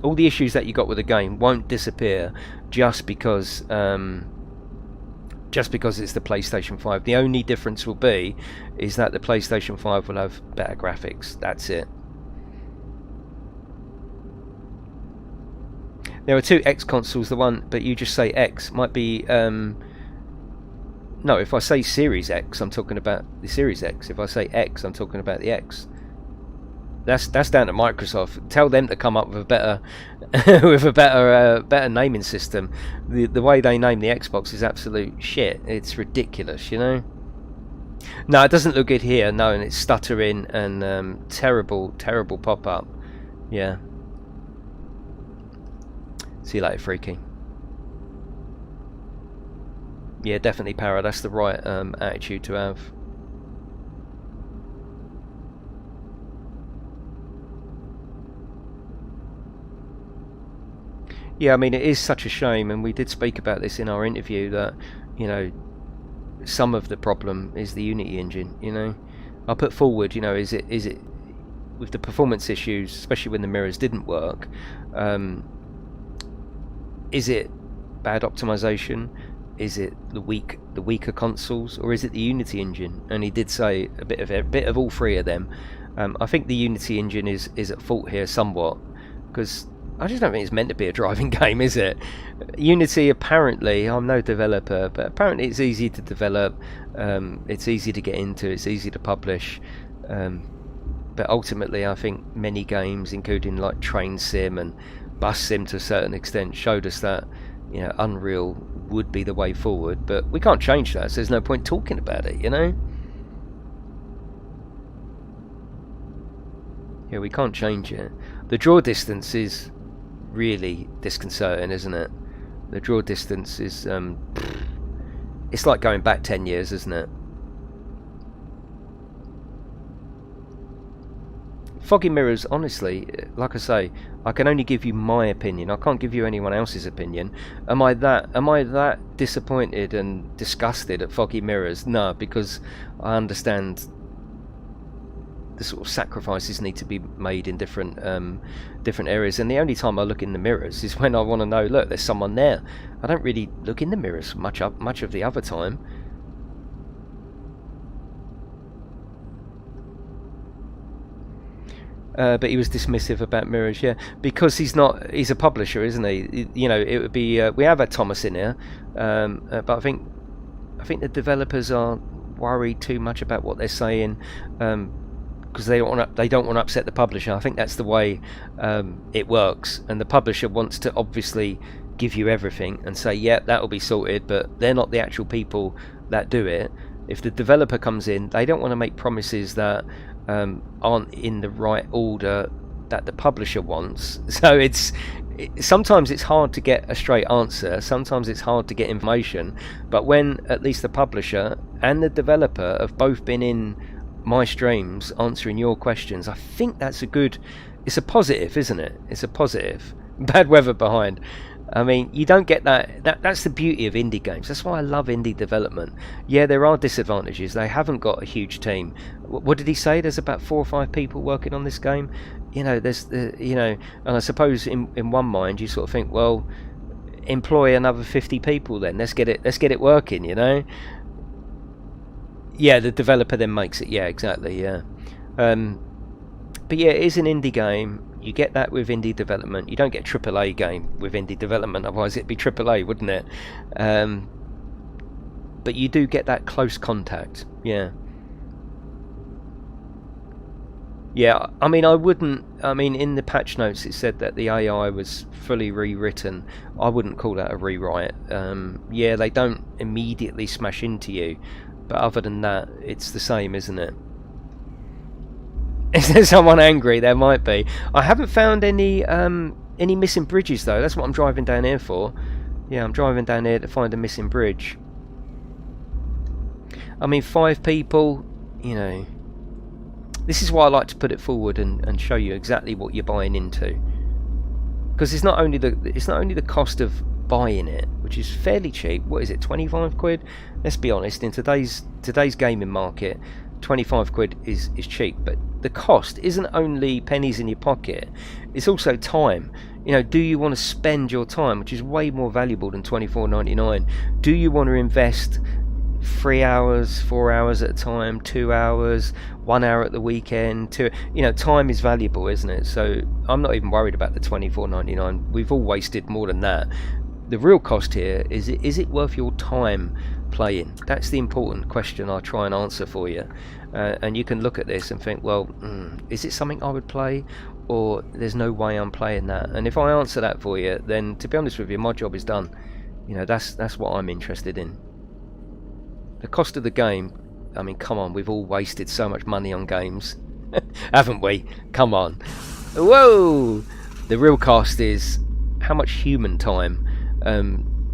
Speaker 1: all the issues that you got with the game won't disappear just because it's the PlayStation 5. The only difference will be is that the PlayStation 5 will have better graphics. That's it. There are two X consoles. The one, but you just say X might be. No, if I say Series X, I'm talking about the Series X. If I say X, I'm talking about the X. That's down to Microsoft. Tell them to come up with a better with a better naming system. The way they name the Xbox is absolute shit. It's ridiculous, you know. No, it doesn't look good here. No, and it's stuttering and terrible pop-up. Yeah. See you later, Freaky. Yeah, definitely, Para. That's the right attitude to have. Yeah, I mean, it is such a shame, and we did speak about this in our interview, that, you know, some of the problem is the Unity engine, you know. I put forward, you know, is it with the performance issues, especially when the mirrors didn't work, is it bad optimization? Is it the weaker consoles, or is it the Unity engine? And he did say a bit of all three of them. I think the Unity engine is at fault here somewhat, because I just don't think it's meant to be a driving game, is it? Unity, apparently, I'm no developer, but apparently it's easy to develop, it's easy to get into, it's easy to publish, but ultimately I think many games, including like Train Sim and Bus Sim to a certain extent, showed us that, you know, Unreal would be the way forward, but we can't change that, so there's no point talking about it, you know? Yeah, we can't change it. The draw distance is really disconcerting, isn't it? The draw distance is it's like going back 10 years, isn't it? Foggy mirrors, honestly, like I say, I can only give you my opinion. I can't give you anyone else's opinion. Am I that disappointed and disgusted at foggy mirrors? No, because I understand the sort of sacrifices need to be made in different areas, and the only time I look in the mirrors is when I want to know, look, there's someone there. I don't really look in the mirrors much of the other time. but he was dismissive about Mirrors, yeah, because he's a publisher, isn't he? You know, it would be we have had Thomas in here, but I think the developers are worried too much about what they're saying, because they don't want to upset the publisher. I think that's the way it works, and the publisher wants to obviously give you everything and say, yeah, that'll be sorted, but they're not the actual people that do it. If the developer comes in, they don't want to make promises that aren't in the right order that the publisher wants. So sometimes it's hard to get a straight answer, sometimes it's hard to get information, but when at least the publisher and the developer have both been in my streams answering your questions, I think it's a positive, isn't it? It's a positive. Bad weather behind. I mean, you don't get that's the beauty of indie games. That's why I love indie development. Yeah, there are disadvantages. They haven't got a huge team. What did he say? There's about 4 or 5 people working on this game. You know, and I suppose in one mind you sort of think, well, employ another 50 people then. Let's get it working, you know? Yeah, the developer then makes it. Yeah, exactly, yeah. But yeah, it is an indie game. You get that with indie development. You don't get AAA game with indie development, otherwise it'd be AAA, wouldn't it? But you do get that close contact. Yeah. Yeah, I mean, in the patch notes it said that the AI was fully rewritten. I wouldn't call that a rewrite. Yeah, they don't immediately smash into you, but other than that, it's the same, isn't it? Is there someone angry? There might be. I haven't found any missing bridges though. That's what I'm driving down here for. Yeah, I'm driving down here to find a missing bridge. I mean, 5 people, you know. This is why I like to put it forward and show you exactly what you're buying into. Because it's not only the cost of buying it, which is fairly cheap. What is it, 25 quid? Let's be honest, in today's gaming market, 25 quid is cheap, but the cost isn't only pennies in your pocket, it's also time. You know, do you want to spend your time, which is way more valuable than $24.99? Do you want to invest 3 hours, 4 hours at a time, 2 hours, 1 hour at the weekend? You know, time is valuable, isn't it? So I'm not even worried about the $24.99. We've all wasted more than that. The real cost here is it worth your time playing? That's the important question I try and answer for you. And you can look at this and think, well, is it something I would play, or there's no way I'm playing that? And if I answer that for you, then to be honest with you, my job is done. You know, that's what I'm interested in. The cost of the game, I mean, come on, we've all wasted so much money on games, haven't we? Come on. Whoa! The real cost is how much human time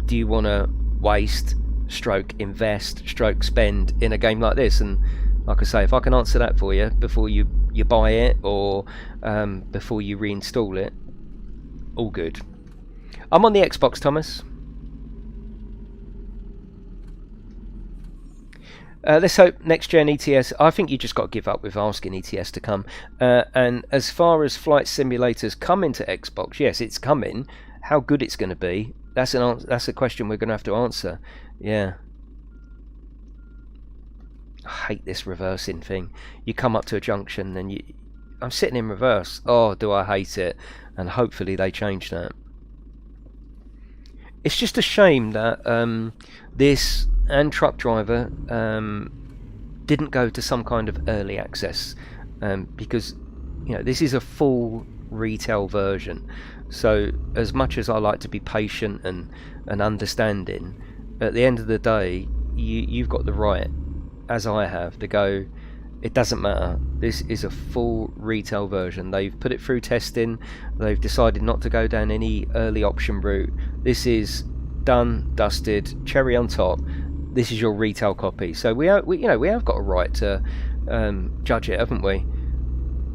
Speaker 1: do you want to waste, stroke invest, stroke spend in a game like this? And like I say, if I can answer that for you before you buy it, or before you reinstall it, all good. I'm on the Xbox, Thomas. Let's hope next gen ETS. I think you just got to give up with asking ETS to come. And as far as flight simulators come into Xbox, yes, it's coming. How good it's going to be, that's a question we're going to have to answer. Yeah. I hate this reversing thing. You come up to a junction and I'm sitting in reverse. Oh, do I hate it? And hopefully they change that. It's just a shame that this and Truck Driver didn't go to some kind of early access, because you know, this is a full retail version. So as much as I like to be patient and understanding, at the end of the day, you've got the right, as I have, to go, it doesn't matter, this is a full retail version. They've put it through testing, they've decided not to go down any early option route. This is done, dusted, cherry on top. This is your retail copy. So we have got a right to judge it, haven't we?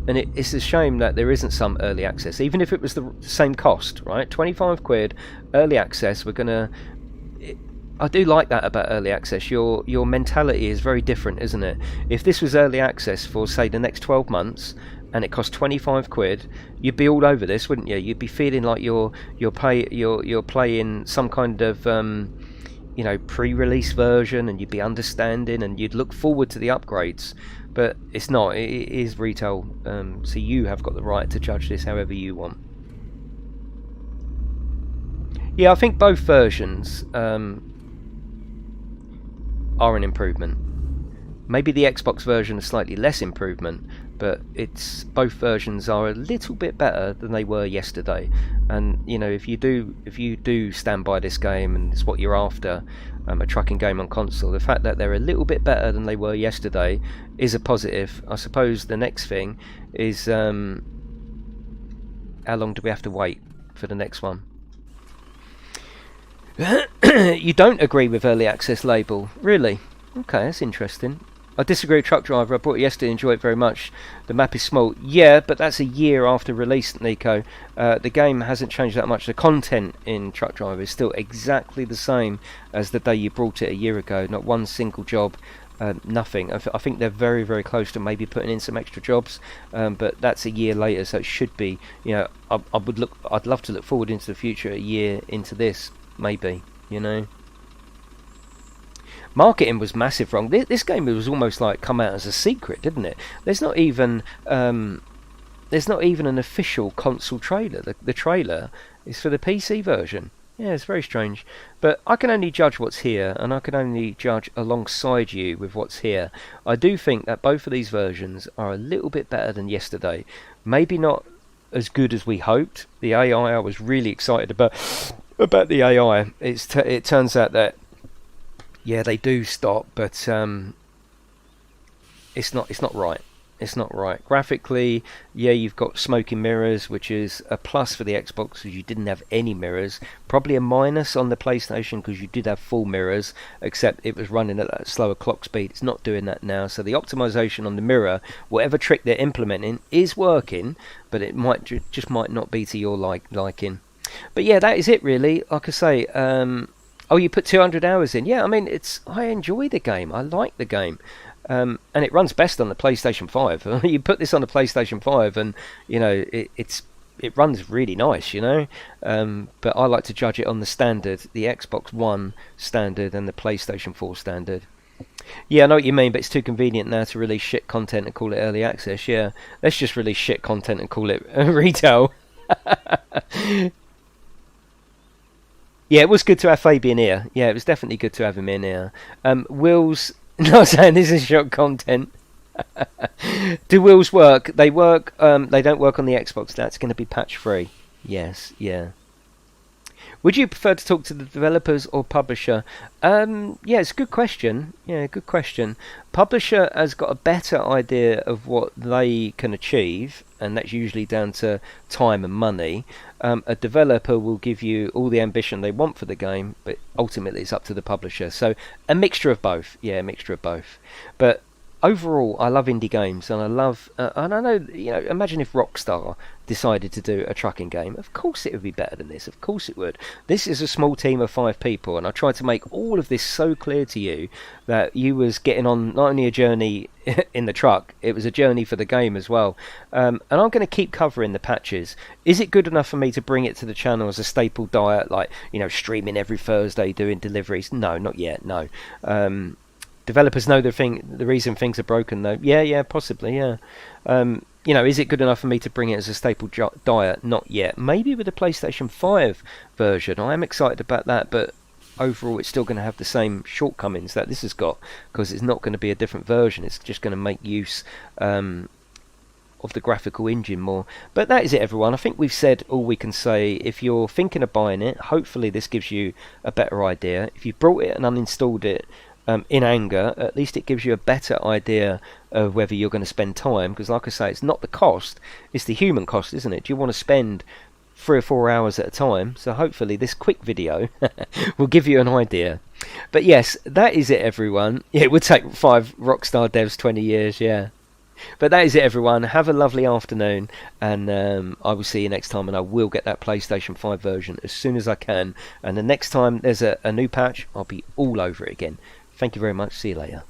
Speaker 1: And it's a shame that there isn't some early access, even if it was the same cost, right? 25 quid early access. I do like that about early access. Your mentality is very different, isn't it? If this was early access for, say, the next 12 months and it cost 25 quid, you'd be all over this, wouldn't you? You'd be feeling like you're playing some kind of you know, pre-release version, and you'd be understanding and you'd look forward to the upgrades. But it's not. It is retail, so you have got the right to judge this however you want. Yeah, I think both versions are an improvement. Maybe the Xbox version is slightly less improvement, but both versions are a little bit better than they were yesterday. And you know, if you do stand by this game and it's what you're after, a trucking game on console, the fact that they're a little bit better than they were yesterday is a positive. I suppose the next thing is how long do we have to wait for the next one? You don't agree with early access label, really? Okay, that's interesting. I disagree with Truck Driver. I bought it yesterday, enjoyed it very much. The map is small. Yeah, but that's a year after release, Nico. The game hasn't changed that much. The content in Truck Driver is still exactly the same as the day you brought it a year ago. Not one single job, nothing. I think they're very, very close to maybe putting in some extra jobs, but that's a year later, so it should be. You know, I'd love to look forward into the future, a year into this, maybe. You know. Marketing was massive wrong. This game was almost like come out as a secret, didn't it? There's not even an official console trailer. The trailer is for the PC version. Yeah, it's very strange. But I can only judge what's here, and I can only judge alongside you with what's here. I do think that both of these versions are a little bit better than yesterday. Maybe not as good as we hoped. The AI, I was really excited about the AI. It turns out that yeah, they do stop, but it's not right. It's not right. Graphically, yeah, you've got smoking mirrors, which is a plus for the Xbox because you didn't have any mirrors. Probably a minus on the PlayStation because you did have full mirrors, except it was running at that slower clock speed. It's not doing that now. So the optimization on the mirror, whatever trick they're implementing, is working, but it might just might not be to your liking. But yeah, that is it really. Like I say, oh, you put 200 hours in. Yeah, I mean, I enjoy the game. I like the game. And it runs best on the PlayStation 5. You put this on the PlayStation 5 and, you know, it runs really nice, you know. But I like to judge it on the standard, the Xbox One standard and the PlayStation 4 standard. Yeah, I know what you mean, but it's too convenient now to release shit content and call it early access. Yeah, let's just release shit content and call it retail. Yeah, it was good to have Fabian here. Yeah, it was definitely good to have him in here. Will's not saying this is short content. Do wheels work? They work. They don't work on the Xbox. That's going to be patch free. Yes, yeah. Would you prefer to talk to the developers or publisher? Yeah, it's a good question. Yeah, good question. Publisher has got a better idea of what they can achieve, and that's usually down to time and money. A developer will give you all the ambition they want for the game, but ultimately it's up to the publisher. So a mixture of both. Yeah, a mixture of both. But overall, I love indie games, and I love. And I know, you know, imagine if Rockstar decided to do a trucking game. Of course, it would be better than this. Of course, it would. This is a small team of 5 people, and I tried to make all of this so clear to you that you was getting on not only a journey in the truck, it was a journey for the game as well. And I'm going to keep covering the patches. Is it good enough for me to bring it to the channel as a staple diet, like, you know, streaming every Thursday, doing deliveries? No, not yet. No. Developers know the reason things are broken, though. Yeah, possibly, yeah. You know, is it good enough for me to bring it as a staple diet? Not yet. Maybe with the PlayStation 5 version. I am excited about that, but overall it's still going to have the same shortcomings that this has got, because it's not going to be a different version. It's just going to make use of the graphical engine more. But that is it, everyone. I think we've said all we can say. If you're thinking of buying it, hopefully this gives you a better idea. If you've brought it and uninstalled it in anger, at least it gives you a better idea of whether you're going to spend time, because like I say, it's not the cost, it's the human cost, isn't it? Do you want to spend 3 or 4 hours at a time? So hopefully this quick video will give you an idea. But yes, that is it, everyone. Yeah, it would take 5 Rockstar devs 20 years, yeah. But that is it, everyone. Have a lovely afternoon, and I will see you next time, and I will get that PlayStation 5 version as soon as I can. And the next time there's a new patch, I'll be all over it again. Thank you very much. See you later.